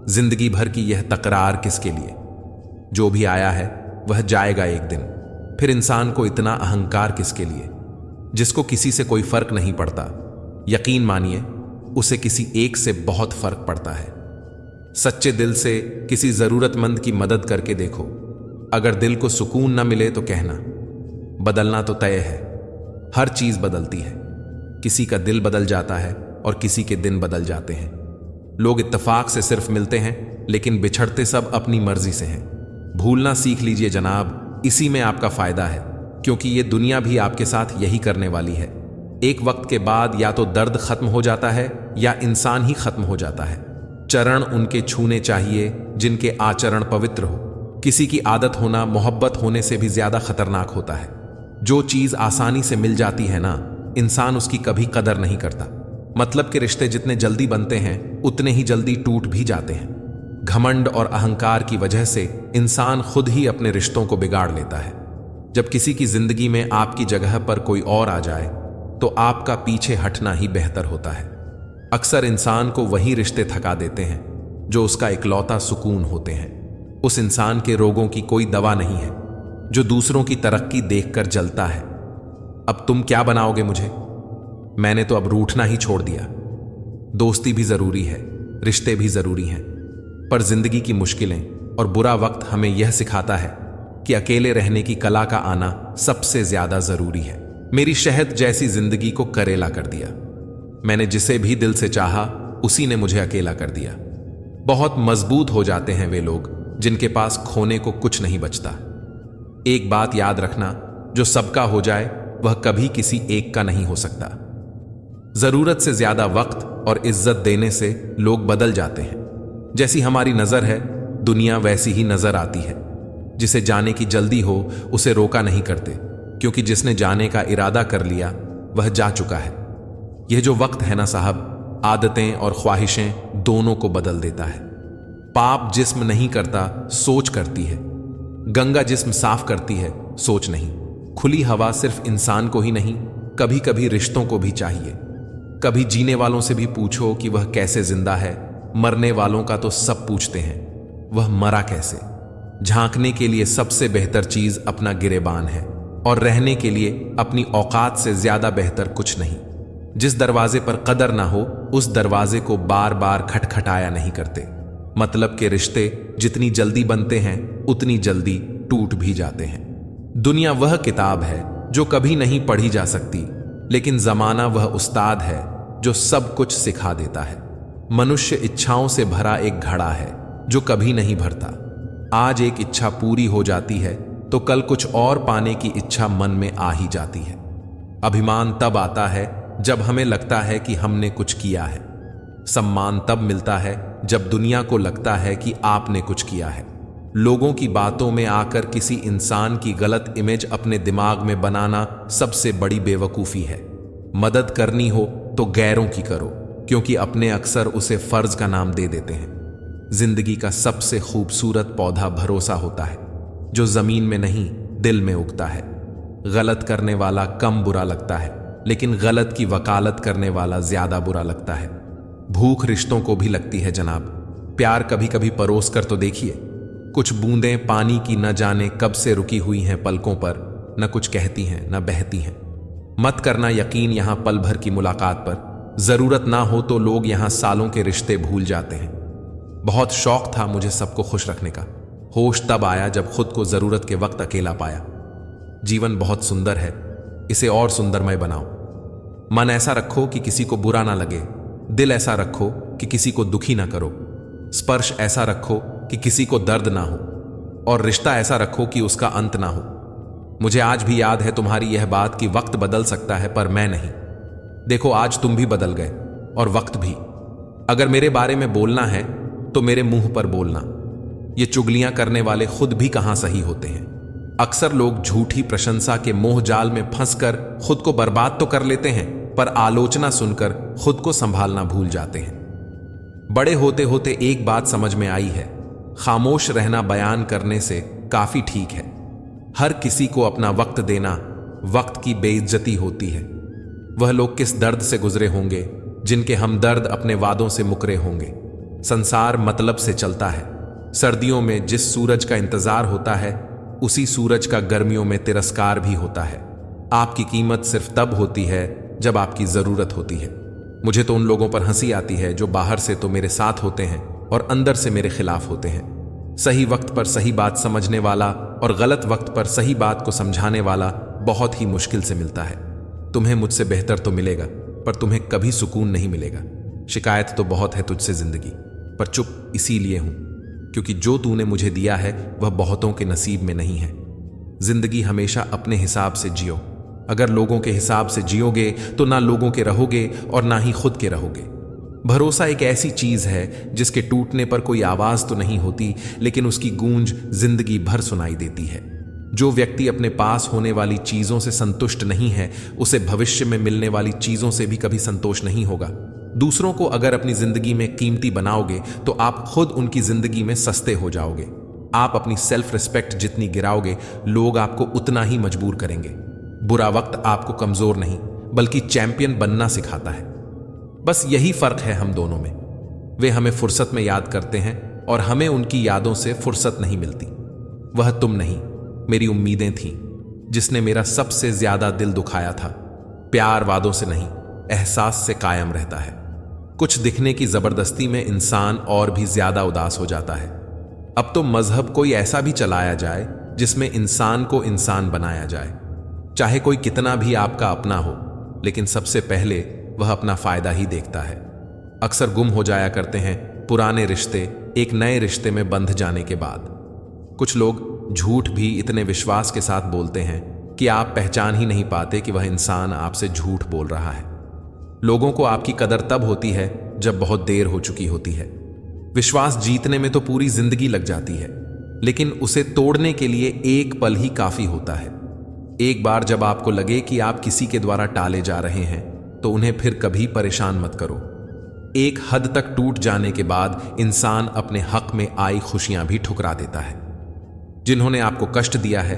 जिंदगी भर की यह तकरार किसके लिए? जो भी आया है वह जाएगा एक दिन। फिर इंसान को इतना अहंकार किसके लिए? जिसको किसी से कोई फर्क नहीं पड़ता, यकीन मानिए उसे किसी एक से बहुत फर्क पड़ता है। सच्चे दिल से किसी जरूरतमंद की मदद करके देखो। अगर दिल को सुकून न मिले तो कहना, बदलना तो तय है। हर चीज बदलती है, किसी का दिल बदल जाता है और किसी के दिन बदल जाते हैं। लोग इत्तेफाक से सिर्फ मिलते हैं, लेकिन बिछड़ते सब अपनी मर्जी से हैं। भूलना सीख लीजिए जनाब, इसी में आपका फायदा है, क्योंकि ये दुनिया भी आपके साथ यही करने वाली है। एक वक्त के बाद या तो दर्द खत्म हो जाता है या इंसान ही खत्म हो जाता है। चरण उनके छूने चाहिए जिनके आचरण पवित्र हो। किसी की आदत होना मोहब्बत होने से भी ज्यादा खतरनाक होता है। जो चीज आसानी से मिल जाती है ना, इंसान उसकी कभी कदर नहीं करता। मतलब के रिश्ते जितने जल्दी बनते हैं उतने ही जल्दी टूट भी जाते हैं। घमंड और अहंकार की वजह से इंसान खुद ही अपने रिश्तों को बिगाड़ लेता है। जब किसी की जिंदगी में आपकी जगह पर कोई और आ जाए तो आपका पीछे हटना ही बेहतर होता है। अक्सर इंसान को वही रिश्ते थका देते हैं जो उसका इकलौता सुकून होते हैं। उस इंसान के रोगों की कोई दवा नहीं है जो दूसरों की तरक्की देखकर जलता है। अब तुम क्या बनाओगे मुझे? मैंने तो अब रूठना ही छोड़ दिया। दोस्ती भी जरूरी है, रिश्ते भी जरूरी हैं, पर जिंदगी की मुश्किलें और बुरा वक्त हमें यह सिखाता है कि अकेले रहने की कला का आना सबसे ज्यादा जरूरी है। मेरी शहद जैसी जिंदगी को करेला कर दिया। मैंने जिसे भी दिल से चाहा उसी ने मुझे अकेला कर दिया। बहुत मजबूत हो जाते हैं वे लोग जिनके पास खोने को कुछ नहीं बचता। एक बात याद रखना, जो सबका हो जाए वह कभी किसी एक का नहीं हो सकता। जरूरत से ज्यादा वक्त और इज्जत देने से लोग बदल जाते हैं। जैसी हमारी नजर है दुनिया वैसी ही नजर आती है। जिसे जाने की जल्दी हो उसे रोका नहीं करते, क्योंकि जिसने जाने का इरादा कर लिया वह जा चुका है। यह जो वक्त है ना साहब, आदतें और ख्वाहिशें दोनों को बदल देता है। पाप जिस्म नहीं करता, सोच करती है। गंगा जिस्म साफ करती है, सोच नहीं। खुली हवा सिर्फ इंसान को ही नहीं, कभी कभी रिश्तों को भी चाहिए। कभी जीने वालों से भी पूछो कि वह कैसे जिंदा है, मरने वालों का तो सब पूछते हैं, वह मरा कैसे। झांकने के लिए सबसे बेहतर चीज अपना गिरेबान है, और रहने के लिए अपनी औकात से ज्यादा बेहतर कुछ नहीं। जिस दरवाजे पर कदर ना हो, उस दरवाजे को बार बार खटखटाया नहीं करते। मतलब के रिश्ते जितनी जल्दी बनते हैं, उतनी जल्दी टूट भी जाते हैं। दुनिया वह किताब है जो कभी नहीं पढ़ी जा सकती, लेकिन जमाना वह उस्ताद है जो सब कुछ सिखा देता है। मनुष्य इच्छाओं से भरा एक घड़ा है जो कभी नहीं भरता। आज एक इच्छा पूरी हो जाती है तो कल कुछ और पाने की इच्छा मन में आ ही जाती है। अभिमान तब आता है जब हमें लगता है कि हमने कुछ किया है। सम्मान तब मिलता है जब दुनिया को लगता है कि आपने कुछ किया है। लोगों की बातों में आकर किसी इंसान की गलत इमेज अपने दिमाग में बनाना सबसे बड़ी बेवकूफी है। मदद करनी हो तो गैरों की करो, क्योंकि अपने अक्सर उसे फर्ज का नाम दे देते हैं। जिंदगी का सबसे खूबसूरत पौधा भरोसा होता है, जो जमीन में नहीं दिल में उगता है। गलत करने वाला कम बुरा लगता है, लेकिन गलत की वकालत करने वाला ज्यादा बुरा लगता है। भूख रिश्तों को भी लगती है जनाब। प्यार कभी कभी परोस कर तो देखिए। कुछ बूंदें पानी की न जाने कब से रुकी हुई हैं पलकों पर, न कुछ कहती हैं न बहती हैं। मत करना यकीन यहां पल भर की मुलाकात पर। जरूरत ना हो तो लोग यहां सालों के रिश्ते भूल जाते हैं। बहुत शौक था मुझे सबको खुश रखने का। होश तब आया जब खुद को जरूरत के वक्त अकेला पाया। जीवन बहुत सुंदर है, इसे और सुंदरमय बनाओ। मन ऐसा रखो कि किसी को बुरा ना लगे, दिल ऐसा रखो कि किसी को दुखी ना करो, स्पर्श ऐसा रखो कि किसी को दर्द ना हो, और रिश्ता ऐसा रखो कि उसका अंत ना हो। मुझे आज भी याद है तुम्हारी यह बात कि वक्त बदल सकता है पर मैं नहीं। देखो आज तुम भी बदल गए और वक्त भी। अगर मेरे बारे में बोलना है तो मेरे मुंह पर बोलना। ये चुगलियां करने वाले खुद भी कहां सही होते हैं। अक्सर लोग झूठी प्रशंसा के मोह जाल में फंसकर खुद को बर्बाद तो कर लेते हैं, पर आलोचना सुनकर खुद को संभालना भूल जाते हैं। बड़े होते होते एक बात समझ में आई है, खामोश रहना बयान करने से काफी ठीक है। हर किसी को अपना वक्त देना वक्त की बेइज्जती होती है। वह लोग किस दर्द से गुजरे होंगे जिनके हमदर्द अपने वादों से मुकरे होंगे। संसार मतलब से चलता है। सर्दियों में जिस सूरज का इंतजार होता है, उसी सूरज का गर्मियों में तिरस्कार भी होता है। आपकी कीमत सिर्फ तब होती है जब आपकी जरूरत होती है। मुझे तो उन लोगों पर हंसी आती है जो बाहर से तो मेरे साथ होते हैं और अंदर से मेरे खिलाफ होते हैं। सही वक्त पर सही बात समझने वाला और गलत वक्त पर सही बात को समझाने वाला बहुत ही मुश्किल से मिलता है। तुम्हें मुझसे बेहतर तो मिलेगा, पर तुम्हें कभी सुकून नहीं मिलेगा। शिकायत तो बहुत है तुझसे जिंदगी, पर चुप इसीलिए हूं क्योंकि जो तूने मुझे दिया है वह बहुतों के नसीब में नहीं है। जिंदगी हमेशा अपने हिसाब से जियो। अगर लोगों के हिसाब से जियोगे तो ना लोगों के रहोगे और ना ही खुद के रहोगे। भरोसा एक ऐसी चीज है जिसके टूटने पर कोई आवाज तो नहीं होती, लेकिन उसकी गूंज जिंदगी भर सुनाई देती है। जो व्यक्ति अपने पास होने वाली चीजों से संतुष्ट नहीं है, उसे भविष्य में मिलने वाली चीजों से भी कभी संतोष नहीं होगा। दूसरों को अगर अपनी जिंदगी में कीमती बनाओगे तो आप खुद उनकी जिंदगी में सस्ते हो जाओगे। आप अपनी सेल्फ रिस्पेक्ट जितनी गिराओगे, लोग आपको उतना ही मजबूर करेंगे। बुरा वक्त आपको कमजोर नहीं बल्कि चैंपियन बनना सिखाता है। बस यही फर्क है हम दोनों में। वे हमें फुर्सत में याद करते हैं और हमें उनकी यादों से फुर्सत नहीं मिलती। वह तुम नहीं, मेरी उम्मीदें थीं, जिसने मेरा सबसे ज्यादा दिल दुखाया था। प्यार वादों से नहीं, एहसास से कायम रहता है। कुछ दिखने की जबरदस्ती में इंसान और भी ज्यादा उदास हो जाता है। अब तो मजहब कोई ऐसा भी चलाया जाए जिसमें इंसान को इंसान बनाया जाए। चाहे कोई कितना भी आपका अपना हो, लेकिन सबसे पहले वह अपना फायदा ही देखता है। अक्सर गुम हो जाया करते हैं पुराने रिश्ते एक नए रिश्ते में बंध जाने के बाद। कुछ लोग झूठ भी इतने विश्वास के साथ बोलते हैं कि आप पहचान ही नहीं पाते कि वह इंसान आपसे झूठ बोल रहा है। लोगों को आपकी कदर तब होती है जब बहुत देर हो चुकी होती है। विश्वास जीतने में तो पूरी जिंदगी लग जाती है, लेकिन उसे तोड़ने के लिए एक पल ही काफी होता है। एक बार जब आपको लगे कि आप किसी के द्वारा टाले जा रहे हैं, तो उन्हें फिर कभी परेशान मत करो। एक हद तक टूट जाने के बाद इंसान अपने हक में आई खुशियां भी ठुकरा देता है। जिन्होंने आपको कष्ट दिया है,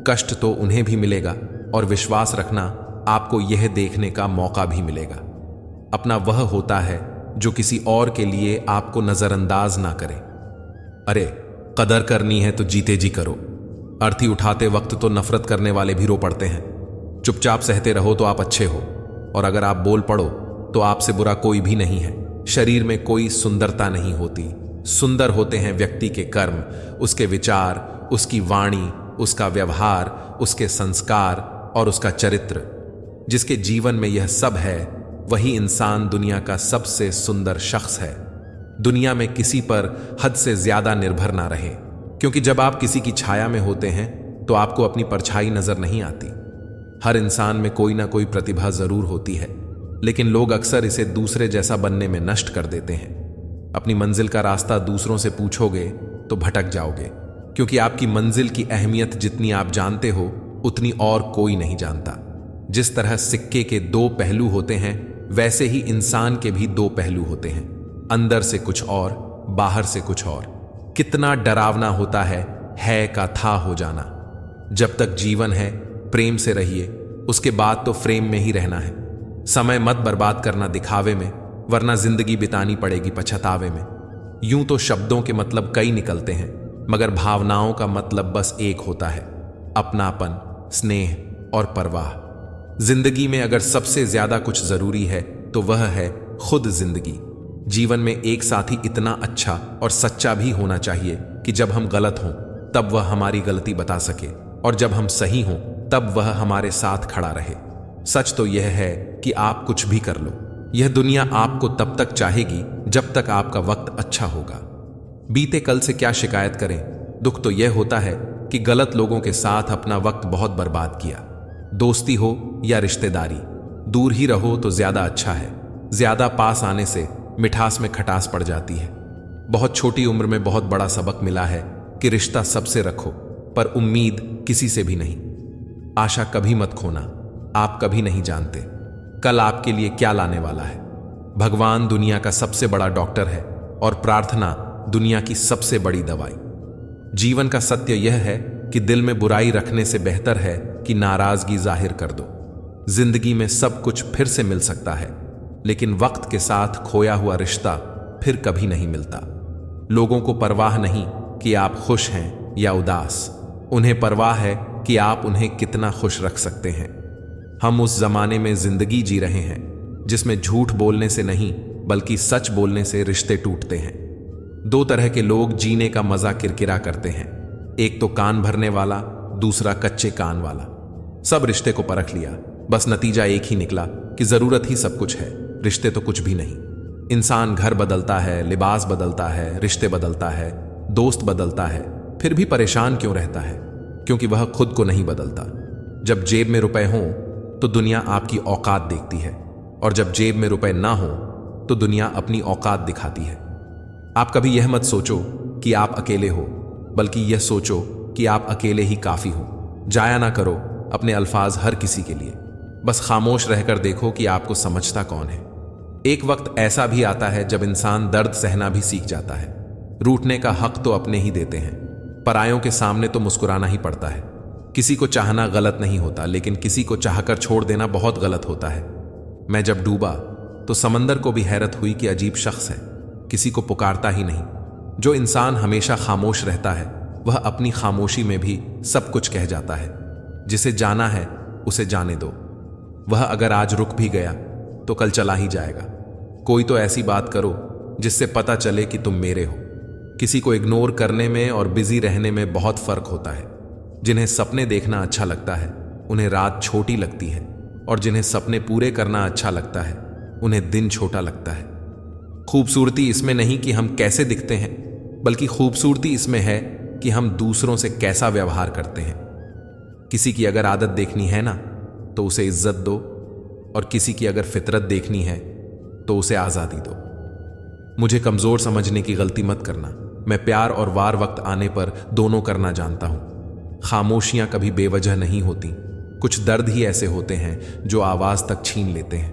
कष्ट तो उन्हें भी मिलेगा, और विश्वास रखना, आपको यह देखने का मौका भी मिलेगा। अपना वह होता है जो किसी और के लिए आपको नजरअंदाज ना करे। अरे, कदर करनी है तो जीते जी करो। अर्थी उठाते वक्त तो नफरत करने वाले भी रो पड़ते हैं। चुपचाप सहते रहो तो आप अच्छे हो, और अगर आप बोल पड़ो तो आपसे बुरा कोई भी नहीं है। शरीर में कोई सुंदरता नहीं होती, सुंदर होते हैं व्यक्ति के कर्म, उसके विचार, उसकी वाणी, उसका व्यवहार, उसके संस्कार और उसका चरित्र। जिसके जीवन में यह सब है, वही इंसान दुनिया का सबसे सुंदर शख्स है। दुनिया में किसी पर हद से ज्यादा निर्भर ना रहे, क्योंकि जब आप किसी की छाया में होते हैं तो आपको अपनी परछाई नजर नहीं आती। हर इंसान में कोई ना कोई प्रतिभा जरूर होती है, लेकिन लोग अक्सर इसे दूसरे जैसा बनने में नष्ट कर देते हैं। अपनी मंजिल का रास्ता दूसरों से पूछोगे तो भटक जाओगे, क्योंकि आपकी मंजिल की अहमियत जितनी आप जानते हो उतनी और कोई नहीं जानता। जिस तरह सिक्के के दो पहलू होते हैं, वैसे ही इंसान के भी दो पहलू होते हैं, अंदर से कुछ और, बाहर से कुछ और। कितना डरावना होता है का था हो जाना। जब तक जीवन है प्रेम से रहिए, उसके बाद तो फ्रेम में ही रहना है। समय मत बर्बाद करना दिखावे में, वरना जिंदगी बितानी पड़ेगी पछतावे में। यूं तो शब्दों के मतलब कई निकलते हैं, मगर भावनाओं का मतलब बस एक होता है, अपनापन, स्नेह और परवाह। जिंदगी में अगर सबसे ज्यादा कुछ जरूरी है तो वह है खुद जिंदगी। जीवन में एक साथी इतना अच्छा और सच्चा भी होना चाहिए कि जब हम गलत हों तब वह हमारी गलती बता सके, और जब हम सही हों तब वह हमारे साथ खड़ा रहे। सच तो यह है कि आप कुछ भी कर लो, यह दुनिया आपको तब तक चाहेगी जब तक आपका वक्त अच्छा होगा। बीते कल से क्या शिकायत करें, दुख तो यह होता है कि गलत लोगों के साथ अपना वक्त बहुत बर्बाद किया। दोस्ती हो या रिश्तेदारी, दूर ही रहो तो ज्यादा अच्छा है। ज्यादा पास आने से मिठास में खटास पड़ जाती है। बहुत छोटी उम्र में बहुत बड़ा सबक मिला है कि रिश्ता सबसे रखो, पर उम्मीद किसी से भी नहीं। आशा कभी मत खोना, आप कभी नहीं जानते कल आपके लिए क्या लाने वाला है। भगवान दुनिया का सबसे बड़ा डॉक्टर है, और प्रार्थना दुनिया की सबसे बड़ी दवाई। जीवन का सत्य यह है कि दिल में बुराई रखने से बेहतर है कि नाराजगी जाहिर कर दो। जिंदगी में सब कुछ फिर से मिल सकता है, लेकिन वक्त के साथ खोया हुआ रिश्ता फिर कभी नहीं मिलता। लोगों को परवाह नहीं कि आप खुश हैं या उदास, उन्हें परवाह है कि आप उन्हें कितना खुश रख सकते हैं। हम उस जमाने में जिंदगी जी रहे हैं जिसमें झूठ बोलने से नहीं बल्कि सच बोलने से रिश्ते टूटते हैं। दो तरह के लोग जीने का मजा किरकिरा करते हैं, एक तो कान भरने वाला, दूसरा कच्चे कान वाला। सब रिश्ते को परख लिया, बस नतीजा एक ही निकला कि जरूरत ही सब कुछ है, रिश्ते तो कुछ भी नहीं। इंसान घर बदलता है, लिबास बदलता है, रिश्ते बदलता है, दोस्त बदलता है, फिर भी परेशान क्यों रहता है? क्योंकि वह खुद को नहीं बदलता। जब जेब में रुपए हों तो दुनिया आपकी औकात देखती है, और जब जेब में रुपए ना हो तो दुनिया अपनी औकात दिखाती है। आप कभी यह मत सोचो कि आप अकेले हो, बल्कि यह सोचो कि आप अकेले ही काफी हो। जाया ना करो अपने अल्फाज हर किसी के लिए, बस खामोश रहकर देखो कि आपको समझता कौन है। एक वक्त ऐसा भी आता है जब इंसान दर्द सहना भी सीख जाता है। रूठने का हक तो अपने ही देते हैं, परायों के सामने तो मुस्कुराना ही पड़ता है। किसी को चाहना गलत नहीं होता, लेकिन किसी को चाहकर छोड़ देना बहुत गलत होता है। मैं जब डूबा तो समंदर को भी हैरत हुई कि अजीब शख्स है, किसी को पुकारता ही नहीं। जो इंसान हमेशा खामोश रहता है वह अपनी खामोशी में भी सब कुछ कह जाता है। जिसे जाना है उसे जाने दो, वह अगर आज रुक भी गया तो कल चला ही जाएगा। कोई तो ऐसी बात करो जिससे पता चले कि तुम मेरे हो। किसी को इग्नोर करने में और बिजी रहने में बहुत फर्क होता है। जिन्हें सपने देखना अच्छा लगता है उन्हें रात छोटी लगती है, और जिन्हें सपने पूरे करना अच्छा लगता है उन्हें दिन छोटा लगता है। खूबसूरती इसमें नहीं कि हम कैसे दिखते हैं, बल्कि खूबसूरती इसमें है कि हम दूसरों से कैसा व्यवहार करते हैं। किसी की अगर आदत देखनी है ना तो उसे इज्जत दो, और किसी की अगर फितरत देखनी है तो उसे आजादी दो। मुझे कमजोर समझने की गलती मत करना, मैं प्यार और वार वक्त आने पर दोनों करना जानता हूं। खामोशियां कभी बेवजह नहीं होती, कुछ दर्द ही ऐसे होते हैं जो आवाज तक छीन लेते हैं।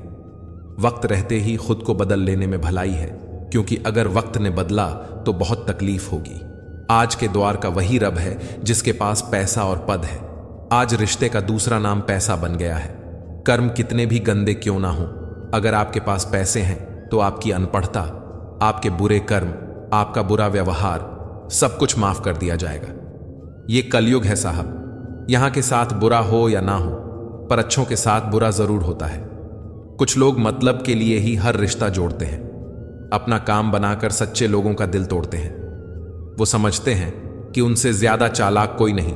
वक्त रहते ही खुद को बदल लेने में भलाई है, क्योंकि अगर वक्त ने बदला तो बहुत तकलीफ होगी। आज के द्वार का वही रब है जिसके पास पैसा और पद है। आज रिश्ते का दूसरा नाम पैसा बन गया है। कर्म कितने भी गंदे क्यों ना हो, अगर आपके पास पैसे हैं तो आपकी अनपढ़ता, आपके बुरे कर्म, आपका बुरा व्यवहार सब कुछ माफ कर दिया जाएगा। ये कलयुग है साहब। यहां के साथ बुरा हो या ना हो, पर अच्छों के साथ बुरा जरूर होता है। कुछ लोग मतलब के लिए ही हर रिश्ता जोड़ते हैं, अपना काम बनाकर सच्चे लोगों का दिल तोड़ते हैं। वो समझते हैं कि उनसे ज्यादा चालाक कोई नहीं,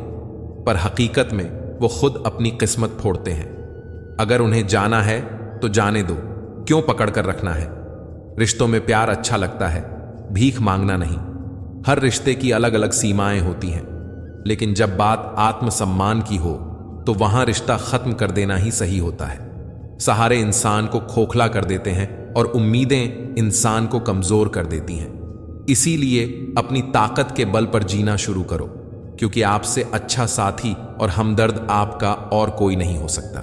पर हकीकत में वो खुद अपनी किस्मत फोड़ते हैं। अगर उन्हें जाना है तो जाने दो, क्यों पकड़ कर रखना है। रिश्तों में प्यार अच्छा लगता है, भीख मांगना नहीं। हर रिश्ते की अलग अलग सीमाएं होती हैं, लेकिन जब बात आत्मसम्मान की हो तो वहां रिश्ता खत्म कर देना ही सही होता है। सहारे इंसान को खोखला कर देते हैं और उम्मीदें इंसान को कमजोर कर देती हैं। इसीलिए अपनी ताकत के बल पर जीना शुरू करो, क्योंकि आपसे अच्छा साथी और हमदर्द आपका और कोई नहीं हो सकता।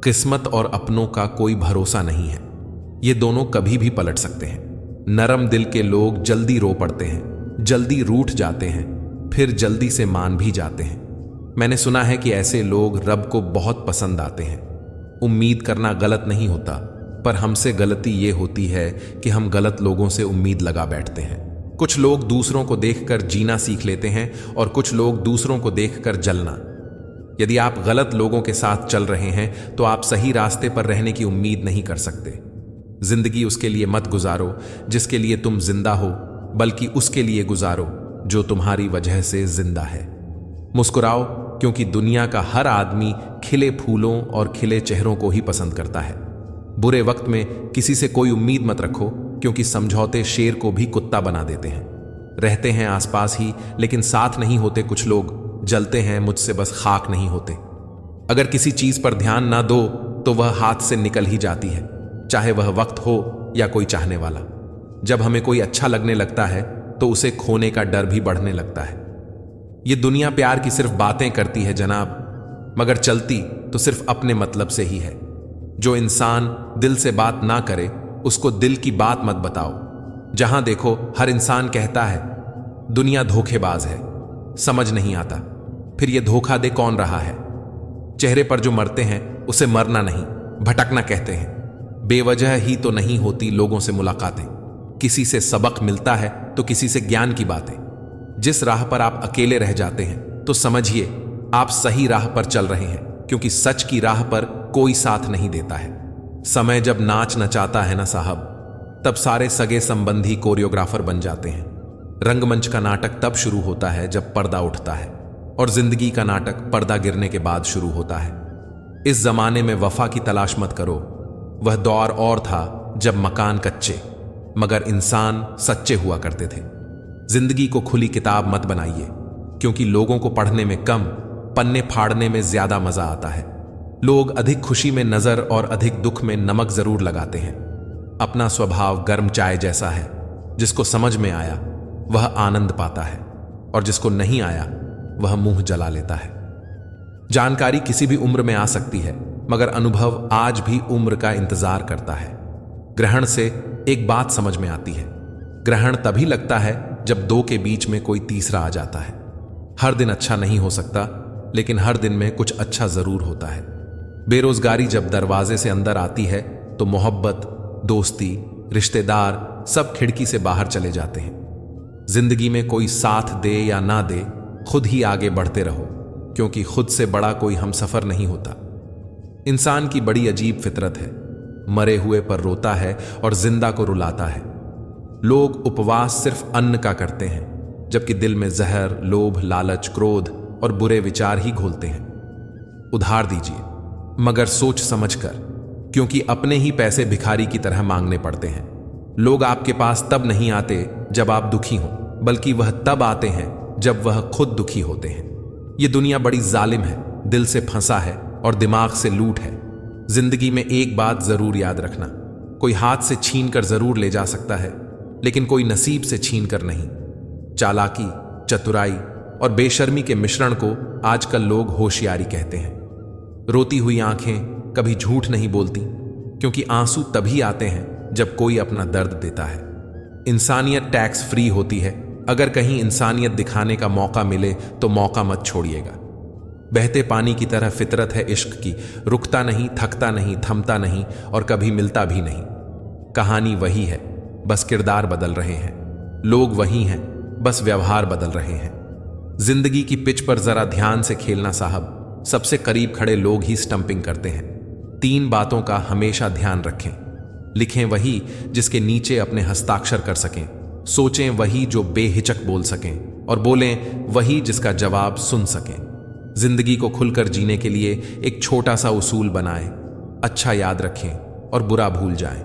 किस्मत और अपनों का कोई भरोसा नहीं है, ये दोनों कभी भी पलट सकते हैं। नरम दिल के लोग जल्दी रो पड़ते हैं, जल्दी रूठ जाते हैं, फिर जल्दी से मान भी जाते हैं। मैंने सुना है कि ऐसे लोग रब को बहुत पसंद आते हैं। उम्मीद करना गलत नहीं होता, पर हमसे गलती ये होती है कि हम गलत लोगों से उम्मीद लगा बैठते हैं। कुछ लोग दूसरों को देखकर जीना सीख लेते हैं और कुछ लोग दूसरों को देखकर जलना। यदि आप गलत लोगों के साथ चल रहे हैं तो आप सही रास्ते पर रहने की उम्मीद नहीं कर सकते। जिंदगी उसके लिए मत गुजारो जिसके लिए तुम जिंदा हो, बल्कि उसके लिए गुजारो जो तुम्हारी वजह से जिंदा है। मुस्कुराओ, क्योंकि दुनिया का हर आदमी खिले फूलों और खिले चेहरों को ही पसंद करता है। बुरे वक्त में किसी से कोई उम्मीद मत रखो, क्योंकि समझौते शेर को भी कुत्ता बना देते हैं। रहते हैं आसपास ही, लेकिन साथ नहीं होते। कुछ लोग जलते हैं मुझसे, बस खाक नहीं होते। अगर किसी चीज पर ध्यान ना दो तो वह हाथ से निकल ही जाती है, चाहे वह वक्त हो या कोई चाहने वाला। जब हमें कोई अच्छा लगने लगता है तो उसे खोने का डर भी बढ़ने लगता है। ये दुनिया प्यार की सिर्फ बातें करती है जनाब, मगर चलती तो सिर्फ अपने मतलब से ही है। जो इंसान दिल से बात ना करे उसको दिल की बात मत बताओ। जहां देखो हर इंसान कहता है दुनिया धोखेबाज है, समझ नहीं आता फिर ये धोखा दे कौन रहा है। चेहरे पर जो मरते हैं उसे मरना नहीं, भटकना कहते हैं। बेवजह ही तो नहीं होती लोगों से मुलाकातें। किसी से सबक मिलता है तो किसी से ज्ञान की बातें। जिस राह पर आप अकेले रह जाते हैं तो समझिए आप सही राह पर चल रहे हैं, क्योंकि सच की राह पर कोई साथ नहीं देता है। समय जब नाच नचाता है ना साहब, तब सारे सगे संबंधी कोरियोग्राफर बन जाते हैं। रंगमंच का नाटक तब शुरू होता है जब पर्दा उठता है, और जिंदगी का नाटक पर्दा गिरने के बाद शुरू होता है। इस जमाने में वफा की तलाश मत करो। वह दौर और था जब मकान कच्चे मगर इंसान सच्चे हुआ करते थे। जिंदगी को खुली किताब मत बनाइए, क्योंकि लोगों को पढ़ने में कम, पन्ने फाड़ने में ज्यादा मजा आता है। लोग अधिक खुशी में नजर और अधिक दुख में नमक जरूर लगाते हैं। अपना स्वभाव गर्म चाय जैसा है, जिसको समझ में आया वह आनंद पाता है, और जिसको नहीं आया वह मुंह जला लेता है। जानकारी किसी भी उम्र में आ सकती है, मगर अनुभव आज भी उम्र का इंतजार करता है। ग्रहण से एक बात समझ में आती है, ग्रहण तभी लगता है जब दो के बीच में कोई तीसरा आ जाता है। हर दिन अच्छा नहीं हो सकता, लेकिन हर दिन में कुछ अच्छा जरूर होता है। बेरोजगारी जब दरवाजे से अंदर आती है तो मोहब्बत, दोस्ती, रिश्तेदार सब खिड़की से बाहर चले जाते हैं। जिंदगी में कोई साथ दे या ना दे, खुद ही आगे बढ़ते रहो, क्योंकि खुद से बड़ा कोई हमसफर नहीं होता। इंसान की बड़ी अजीब फितरत है, मरे हुए पर रोता है और जिंदा को रुलाता है। लोग उपवास सिर्फ अन्न का करते हैं, जबकि दिल में जहर, लोभ, लालच, क्रोध और बुरे विचार ही घोलते हैं। उधार दीजिए, मगर सोच समझकर, क्योंकि अपने ही पैसे भिखारी की तरह मांगने पड़ते हैं। लोग आपके पास तब नहीं आते जब आप दुखी हों, बल्कि वह तब आते हैं जब वह खुद दुखी होते हैं। यह दुनिया बड़ी जालिम है, दिल से फंसा है और दिमाग से लूट है। जिंदगी में एक बात जरूर याद रखना, कोई हाथ से छीन कर जरूर ले जा सकता है, लेकिन कोई नसीब से छीन कर नहीं। चालाकी, चतुराई और बेशर्मी के मिश्रण को आजकल लोग होशियारी कहते हैं। रोती हुई आंखें कभी झूठ नहीं बोलती, क्योंकि आंसू तभी आते हैं जब कोई अपना दर्द देता है। इंसानियत टैक्स फ्री होती है। अगर कहीं इंसानियत दिखाने का मौका मिले तो मौका मत छोड़िएगा। बहते पानी की तरह फितरत है इश्क की, रुकता नहीं, थकता नहीं, थमता नहीं और कभी मिलता भी नहीं। कहानी वही है, बस किरदार बदल रहे हैं। लोग वही हैं, बस व्यवहार बदल रहे हैं। जिंदगी की पिच पर जरा ध्यान से खेलना साहब। सबसे करीब खड़े लोग ही स्टंपिंग करते हैं। 3 बातों का हमेशा ध्यान रखें। लिखें वही जिसके नीचे अपने हस्ताक्षर कर सकें, सोचें वही जो बेहिचक बोल सकें और बोलें वही जिसका जवाब सुन सकें। जिंदगी को खुलकर जीने के लिए एक छोटा सा उसूल बनाएं। अच्छा याद रखें और बुरा भूल जाएं।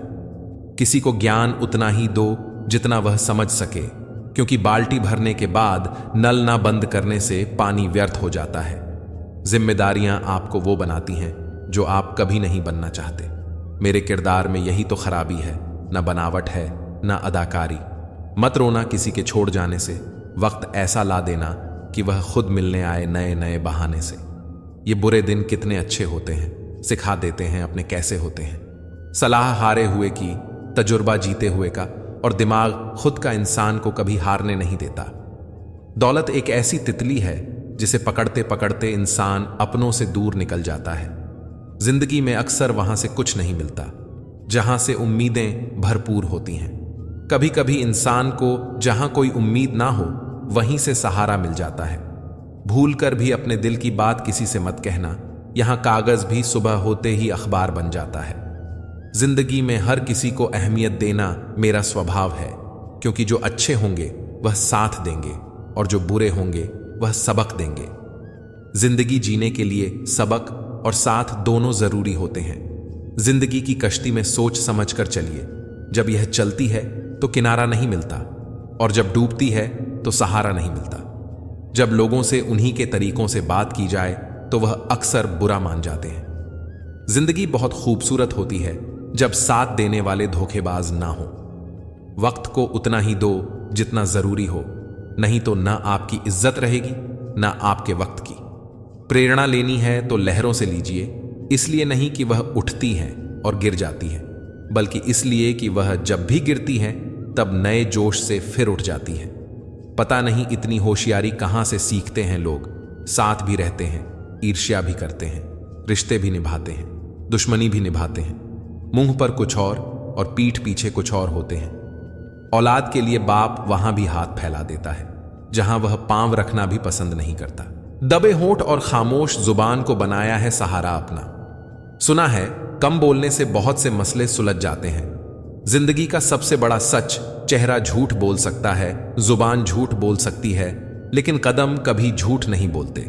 किसी को ज्ञान उतना ही दो जितना वह समझ सके, क्योंकि बाल्टी भरने के बाद नल ना बंद करने से पानी व्यर्थ हो जाता है। जिम्मेदारियां आपको वो बनाती हैं जो आप कभी नहीं बनना चाहते। मेरे किरदार में यही तो खराबी है, न बनावट है न अदाकारी। मत रोना किसी के छोड़ जाने से, वक्त ऐसा ला देना कि वह खुद मिलने आए नए नए बहाने से। ये बुरे दिन कितने अच्छे होते हैं, सिखा देते हैं अपने कैसे होते हैं। सलाह हारे हुए की, तजुर्बा जीते हुए का, और दिमाग खुद का इंसान को कभी हारने नहीं देता। दौलत एक ऐसी तितली है जिसे पकड़ते पकड़ते इंसान अपनों से दूर निकल जाता है। जिंदगी में अक्सर वहां से कुछ नहीं मिलता जहां से उम्मीदें भरपूर होती हैं। कभी कभी इंसान को जहां कोई उम्मीद ना हो वहीं से सहारा मिल जाता है। भूल कर भी अपने दिल की बात किसी से मत कहना, यहां कागज भी सुबह होते ही अखबार बन जाता है। जिंदगी में हर किसी को अहमियत देना मेरा स्वभाव है, क्योंकि जो अच्छे होंगे वह साथ देंगे और जो बुरे होंगे वह सबक देंगे। जिंदगी जीने के लिए सबक और साथ दोनों जरूरी होते हैं। जिंदगी की कश्ती में सोच समझ कर चलिए। जब यह चलती है तो किनारा नहीं मिलता, और जब डूबती है तो सहारा नहीं मिलता। जब लोगों से उन्हीं के तरीकों से बात की जाए तो वह अक्सर बुरा मान जाते हैं। जिंदगी बहुत खूबसूरत होती है जब साथ देने वाले धोखेबाज ना हो। वक्त को उतना ही दो जितना जरूरी हो, नहीं तो ना आपकी इज्जत रहेगी ना आपके वक्त की। प्रेरणा लेनी है तो लहरों से लीजिए, इसलिए नहीं कि वह उठती हैं और गिर जाती हैं, बल्कि इसलिए कि वह जब भी गिरती हैं तब नए जोश से फिर उठ जाती हैं। पता नहीं इतनी होशियारी कहां से सीखते हैं लोग। साथ भी रहते हैं, ईर्ष्या भी करते हैं, रिश्ते भी निभाते हैं, दुश्मनी भी निभाते हैं। मुंह पर कुछ और पीठ पीछे कुछ और होते हैं। औलाद के लिए बाप वहां भी हाथ फैला देता है जहां वह पांव रखना भी पसंद नहीं करता। दबे होंठ और खामोश जुबान को बनाया है सहारा अपना। सुना है कम बोलने से बहुत से मसले सुलझ जाते हैं। जिंदगी का सबसे बड़ा सच, चेहरा झूठ बोल सकता है, जुबान झूठ बोल सकती है, लेकिन कदम कभी झूठ नहीं बोलते।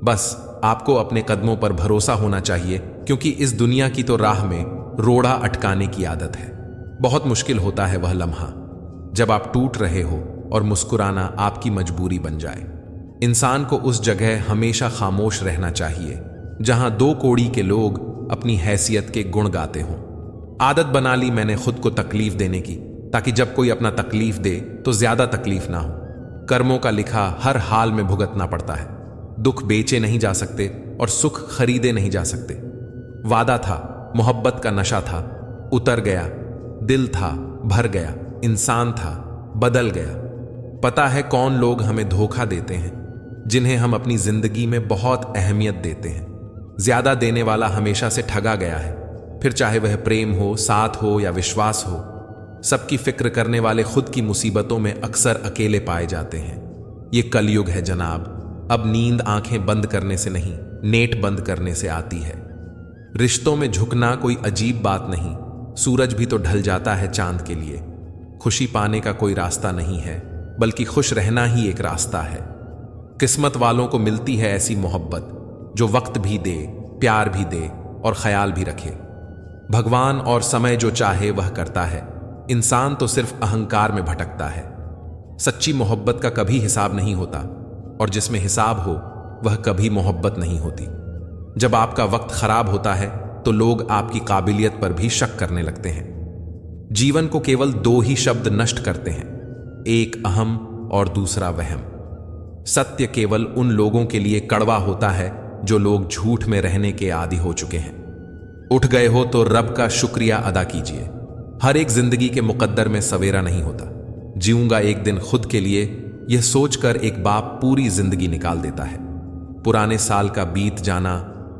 बस आपको अपने कदमों पर भरोसा होना चाहिए, क्योंकि इस दुनिया की तो राह में रोड़ा अटकाने की आदत है। बहुत मुश्किल होता है वह लम्हा जब आप टूट रहे हो और मुस्कुराना आपकी मजबूरी बन जाए। इंसान को उस जगह हमेशा खामोश रहना चाहिए जहां 2 कोड़ी के लोग अपनी हैसियत के गुण गाते हों। आदत बना ली मैंने खुद को तकलीफ देने की, ताकि जब कोई अपना तकलीफ दे तो ज्यादा तकलीफ ना हो। कर्मों का लिखा हर हाल में भुगतना पड़ता है। दुख बेचे नहीं जा सकते और सुख खरीदे नहीं जा सकते। वादा था, मोहब्बत का नशा था, उतर गया। दिल था, भर गया। इंसान था, बदल गया। पता है कौन लोग हमें धोखा देते हैं, जिन्हें हम अपनी जिंदगी में बहुत अहमियत देते हैं। ज्यादा देने वाला हमेशा से ठगा गया है, फिर चाहे वह प्रेम हो, साथ हो या विश्वास हो। सबकी फिक्र करने वाले खुद की मुसीबतों में अक्सर अकेले पाए जाते हैं। ये कलयुग है जनाब। अब नींद आंखें बंद करने से नहीं, नेट बंद करने से आती है। रिश्तों में झुकना कोई अजीब बात नहीं, सूरज भी तो ढल जाता है चांद के लिए। खुशी पाने का कोई रास्ता नहीं है, बल्कि खुश रहना ही एक रास्ता है। किस्मत वालों को मिलती है ऐसी मोहब्बत जो वक्त भी दे, प्यार भी दे और ख्याल भी रखे। भगवान और समय जो चाहे वह करता है, इंसान तो सिर्फ अहंकार में भटकता है। सच्ची मोहब्बत का कभी हिसाब नहीं होता, और जिसमें हिसाब हो वह कभी मोहब्बत नहीं होती। जब आपका वक्त खराब होता है तो लोग आपकी काबिलियत पर भी शक करने लगते हैं। जीवन को केवल 2 ही शब्द नष्ट करते हैं, एक अहम और दूसरा वहम। सत्य केवल उन लोगों के लिए कड़वा होता है जो लोग झूठ में रहने के आदी हो चुके हैं। उठ गए हो तो रब का शुक्रिया अदा कीजिए। हर एक जिंदगी के मुकद्दर में सवेरा नहीं होता। जीऊंगा एक दिन खुद के लिए, यह सोचकर एक बाप पूरी जिंदगी निकाल देता है। पुराने साल का बीत जाना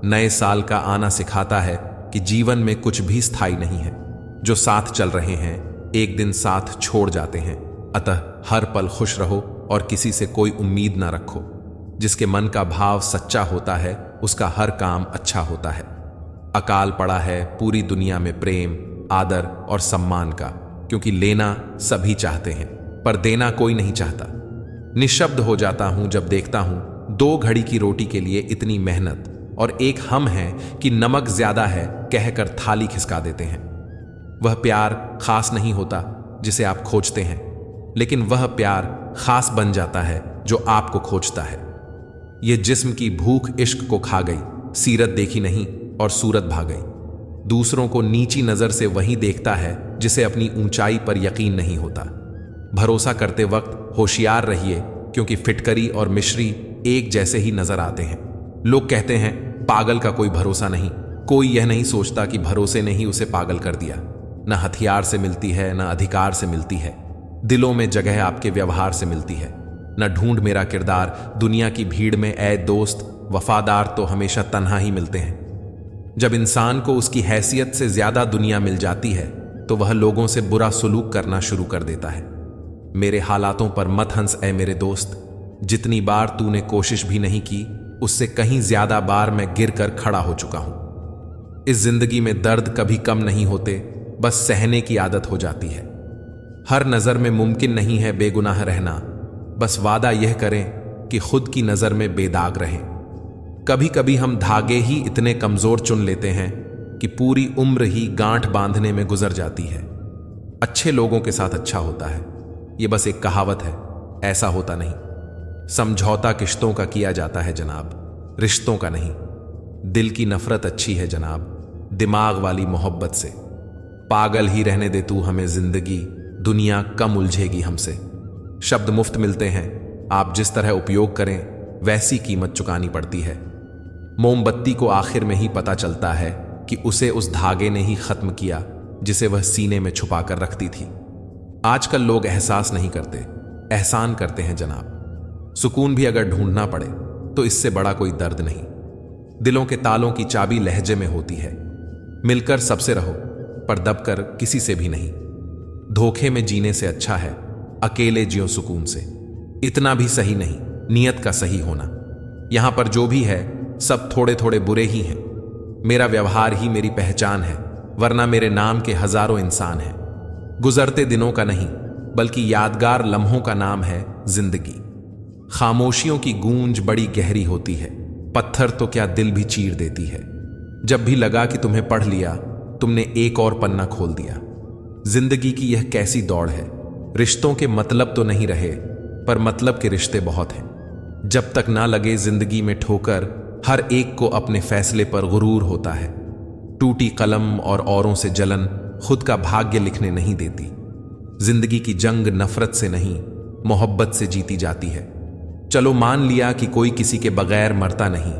नए साल का आना सिखाता है कि जीवन में कुछ भी स्थायी नहीं है। जो साथ चल रहे हैं एक दिन साथ छोड़ जाते हैं। अतः हर पल खुश रहो और किसी से कोई उम्मीद ना रखो। जिसके मन का भाव सच्चा होता है उसका हर काम अच्छा होता है। अकाल पड़ा है पूरी दुनिया में प्रेम, आदर और सम्मान का, क्योंकि लेना सभी चाहते हैं पर देना कोई नहीं चाहता। निशब्द हो जाता हूं जब देखता हूं 2 घड़ी की रोटी के लिए इतनी मेहनत, और एक हम है कि नमक ज्यादा है कहकर थाली खिसका देते हैं। वह प्यार खास नहीं होता जिसे आप खोजते हैं, लेकिन वह प्यार खास बन जाता है जो आपको खोजता है। यह जिस्म की भूख इश्क को खा गई, सीरत देखी नहीं और सूरत भाग गई। दूसरों को नीची नजर से वही देखता है जिसे अपनी ऊंचाई पर यकीन नहीं होता। भरोसा करते वक्त होशियार रहिए, क्योंकि फिटकरी और मिश्री एक जैसे ही नजर आते हैं। लोग कहते हैं पागल का कोई भरोसा नहीं। कोई यह नहीं सोचता कि भरोसे ने ही उसे पागल कर दिया। न हथियार से मिलती है न अधिकार से मिलती है। दिलों में जगह आपके व्यवहार से मिलती है। न ढूंढ मेरा किरदार दुनिया की भीड़ में, ऐ दोस्त वफादार तो हमेशा तन्हा ही मिलते हैं। जब इंसान को उसकी हैसियत से ज्यादा दुनिया मिल जाती है तो वह लोगों से बुरा सुलूक करना शुरू कर देता है। मेरे हालातों पर मत हंस ऐ मेरे दोस्त। जितनी बार तूने कोशिश भी नहीं की उससे कहीं ज्यादा बार मैं गिर कर खड़ा हो चुका हूं। इस जिंदगी में दर्द कभी कम नहीं होते, बस सहने की आदत हो जाती है। हर नजर में मुमकिन नहीं है बेगुनाह रहना, बस वादा यह करें कि खुद की नजर में बेदाग रहें। कभी कभी हम धागे ही इतने कमजोर चुन लेते हैं कि पूरी उम्र ही गांठ बांधने में गुजर जाती है। अच्छे लोगों के साथ अच्छा होता है, यह बस एक कहावत है, ऐसा होता नहीं। समझौता किश्तों का किया जाता है जनाब, रिश्तों का नहीं। दिल की नफरत अच्छी है जनाब, दिमाग वाली मोहब्बत से। पागल ही रहने दे तू हमें जिंदगी, दुनिया कम उलझेगी हमसे। शब्द मुफ्त मिलते हैं, आप जिस तरह उपयोग करें वैसी कीमत चुकानी पड़ती है। मोमबत्ती को आखिर में ही पता चलता है कि उसे उस धागे ने ही खत्म किया जिसे वह सीने में छुपा कर रखती थी। आजकल लोग एहसास नहीं करते, एहसान करते हैं जनाब। सुकून भी अगर ढूंढना पड़े तो इससे बड़ा कोई दर्द नहीं। दिलों के तालों की चाबी लहजे में होती है। मिलकर सबसे रहो पर दबकर किसी से भी नहीं। धोखे में जीने से अच्छा है अकेले जियो सुकून से। इतना भी सही नहीं नियत का सही होना। यहां पर जो भी है सब थोड़े थोड़े बुरे ही हैं। मेरा व्यवहार ही मेरी पहचान है, वरना मेरे नाम के हजारों इंसान हैं। गुजरते दिनों का नहीं बल्कि यादगार लम्हों का नाम है जिंदगी। खामोशियों की गूंज बड़ी गहरी होती है, पत्थर तो क्या दिल भी चीर देती है। जब भी लगा कि तुम्हें पढ़ लिया, तुमने एक और पन्ना खोल दिया। जिंदगी की यह कैसी दौड़ है, रिश्तों के मतलब तो नहीं रहे पर मतलब के रिश्ते बहुत हैं। जब तक ना लगे जिंदगी में ठोकर, हर एक को अपने फैसले पर गुरूर होता है। टूटी कलम और औरों से जलन खुद का भाग्य लिखने नहीं देती। जिंदगी की जंग नफरत से नहीं मोहब्बत से जीती जाती है। चलो मान लिया कि कोई किसी के बगैर मरता नहीं,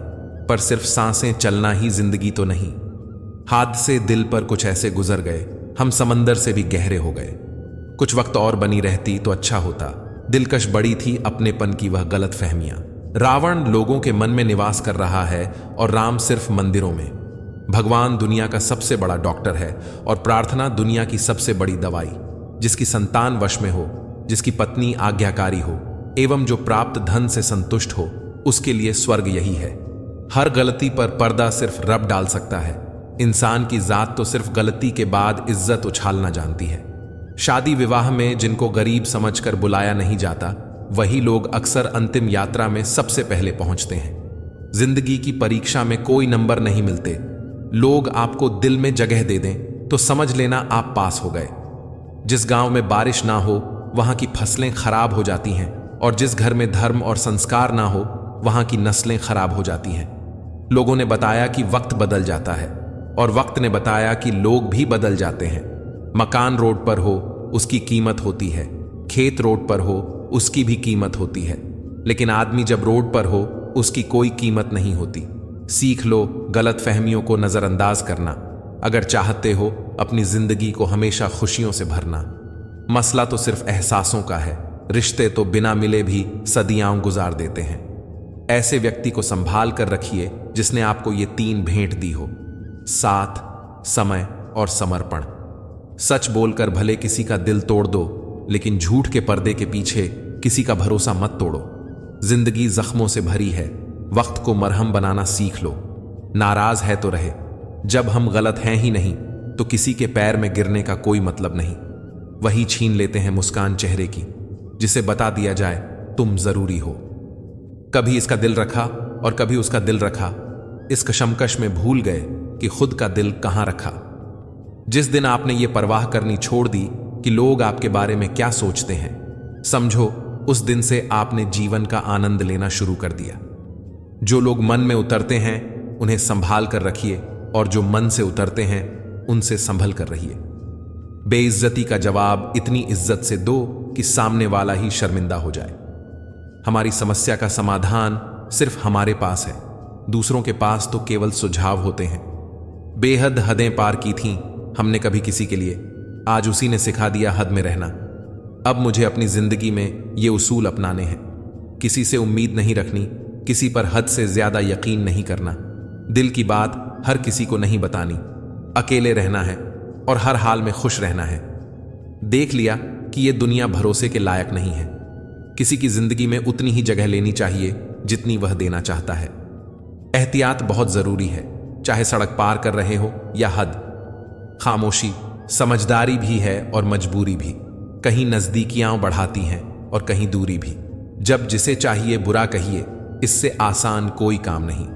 पर सिर्फ सांसें चलना ही जिंदगी तो नहीं। हादसे दिल पर कुछ ऐसे गुजर गए, हम समंदर से भी गहरे हो गए। कुछ वक्त और बनी रहती तो अच्छा होता। दिलकश बड़ी थी अपनेपन की वह गलत फहमियां। रावण लोगों के मन में निवास कर रहा है और राम सिर्फ मंदिरों में। भगवान दुनिया का सबसे बड़ा डॉक्टर है और प्रार्थना दुनिया की सबसे बड़ी दवाई। जिसकी संतान वश में हो, जिसकी पत्नी आज्ञाकारी हो, एवं जो प्राप्त धन से संतुष्ट हो, उसके लिए स्वर्ग यही है। हर गलती पर पर्दा सिर्फ रब डाल सकता है। इंसान की जात तो सिर्फ गलती के बाद इज्जत उछालना जानती है। शादी विवाह में जिनको गरीब समझकर बुलाया नहीं जाता, वही लोग अक्सर अंतिम यात्रा में सबसे पहले पहुंचते हैं। जिंदगी की परीक्षा में कोई नंबर नहीं मिलते। लोग आपको दिल में जगह दे दें तो समझ लेना आप पास हो गए। जिस गांव में बारिश ना हो वहां की फसलें खराब हो जाती हैं, और जिस घर में धर्म और संस्कार ना हो वहां की नस्लें खराब हो जाती हैं। लोगों ने बताया कि वक्त बदल जाता है, और वक्त ने बताया कि लोग भी बदल जाते हैं। मकान रोड पर हो उसकी कीमत होती है, खेत रोड पर हो उसकी भी कीमत होती है, लेकिन आदमी जब रोड पर हो उसकी कोई कीमत नहीं होती। सीख लो गलत फहमियों को नजरअंदाज करना। अगर चाहते हो अपनी जिंदगी को हमेशा खुशियों से भरना। मसला तो सिर्फ एहसासों का है, रिश्ते तो बिना मिले भी सदियां गुजार देते हैं। ऐसे व्यक्ति को संभाल कर रखिए जिसने आपको ये 3 भेंट दी हो: साथ, समय और समर्पण। सच बोलकर भले किसी का दिल तोड़ दो, लेकिन झूठ के पर्दे के पीछे किसी का भरोसा मत तोड़ो। जिंदगी जख्मों से भरी है, वक्त को मरहम बनाना सीख लो। नाराज है तो रहे, जब हम गलत हैं ही नहीं तो किसी के पैर में गिरने का कोई मतलब नहीं। वही छीन लेते हैं मुस्कान चेहरे की जिसे बता दिया जाए तुम जरूरी हो। कभी इसका दिल रखा और कभी उसका दिल रखा, इस कशमकश में भूल गए कि खुद का दिल कहां रखा। जिस दिन आपने ये परवाह करनी छोड़ दी कि लोग आपके बारे में क्या सोचते हैं, समझो उस दिन से आपने जीवन का आनंद लेना शुरू कर दिया। जो लोग मन में उतरते हैं उन्हें संभाल कर रखिए, और जो मन से उतरते हैं उनसे संभल कर रहिए। बेइज्जती का जवाब इतनी इज्जत से दो कि सामने वाला ही शर्मिंदा हो जाए। हमारी समस्या का समाधान सिर्फ हमारे पास है, दूसरों के पास तो केवल सुझाव होते हैं। बेहद हदें पार की थीं हमने कभी किसी के लिए, आज उसी ने सिखा दिया हद में रहना। अब मुझे अपनी जिंदगी में ये उसूल अपनाने हैं: किसी से उम्मीद नहीं रखनी, किसी पर हद से ज्यादा यकीन नहीं करना, दिल की बात हर किसी को नहीं बतानी, अकेले रहना है और हर हाल में खुश रहना है। देख लिया कि ये दुनिया भरोसे के लायक नहीं है। किसी की जिंदगी में उतनी ही जगह लेनी चाहिए जितनी वह देना चाहता है। एहतियात बहुत जरूरी है, चाहे सड़क पार कर रहे हो या हद। खामोशी समझदारी भी है और मजबूरी भी, कहीं नजदीकियां बढ़ाती हैं और कहीं दूरी भी। जब जिसे चाहिए बुरा कहिए, इससे आसान कोई काम नहीं।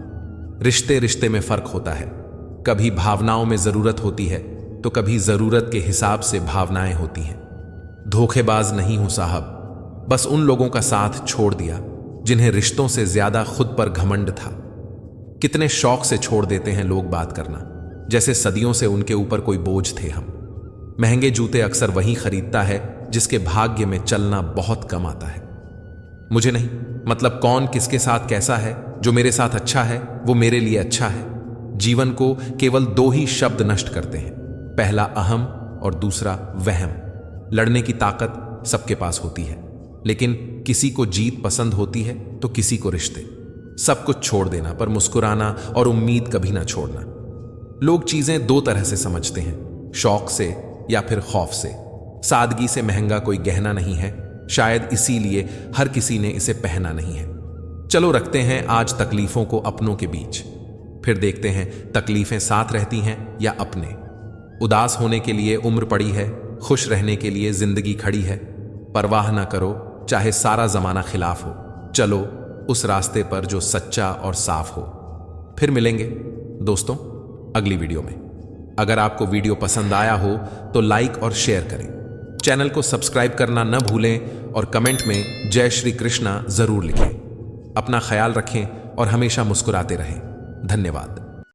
रिश्ते रिश्ते में फर्क होता है, कभी भावनाओं में जरूरत होती है तो कभी जरूरत के हिसाब से भावनाएं होती हैं। धोखेबाज नहीं हूं साहब, बस उन लोगों का साथ छोड़ दिया जिन्हें रिश्तों से ज्यादा खुद पर घमंड था। कितने शौक से छोड़ देते हैं लोग बात करना, जैसे सदियों से उनके ऊपर कोई बोझ थे हम। महंगे जूते अक्सर वही खरीदता है जिसके भाग्य में चलना बहुत कम आता है। मुझे नहीं मतलब कौन किसके साथ कैसा है, जो मेरे साथ अच्छा है वो मेरे लिए अच्छा है। जीवन को केवल 2 ही शब्द नष्ट करते हैं, पहला अहम और दूसरा वहम। लड़ने की ताकत सबके पास होती है, लेकिन किसी को जीत पसंद होती है तो किसी को रिश्ते। सब कुछ छोड़ देना पर मुस्कुराना और उम्मीद कभी ना छोड़ना। लोग चीजें 2 तरह से समझते हैं, शौक से या फिर खौफ से। सादगी से महंगा कोई गहना नहीं है, शायद इसीलिए हर किसी ने इसे पहना नहीं है। चलो रखते हैं आज तकलीफों को अपनों के बीच, फिर देखते हैं तकलीफें साथ रहती हैं या अपने। उदास होने के लिए उम्र पड़ी है, खुश रहने के लिए जिंदगी खड़ी है। परवाह ना करो चाहे सारा जमाना खिलाफ हो, चलो उस रास्ते पर जो सच्चा और साफ हो। फिर मिलेंगे दोस्तों अगली वीडियो में। अगर आपको वीडियो पसंद आया हो तो लाइक और शेयर करें, चैनल को सब्सक्राइब करना न भूलें और कमेंट में जय श्री कृष्णा जरूर लिखें। अपना ख्याल रखें और हमेशा मुस्कुराते रहें। धन्यवाद।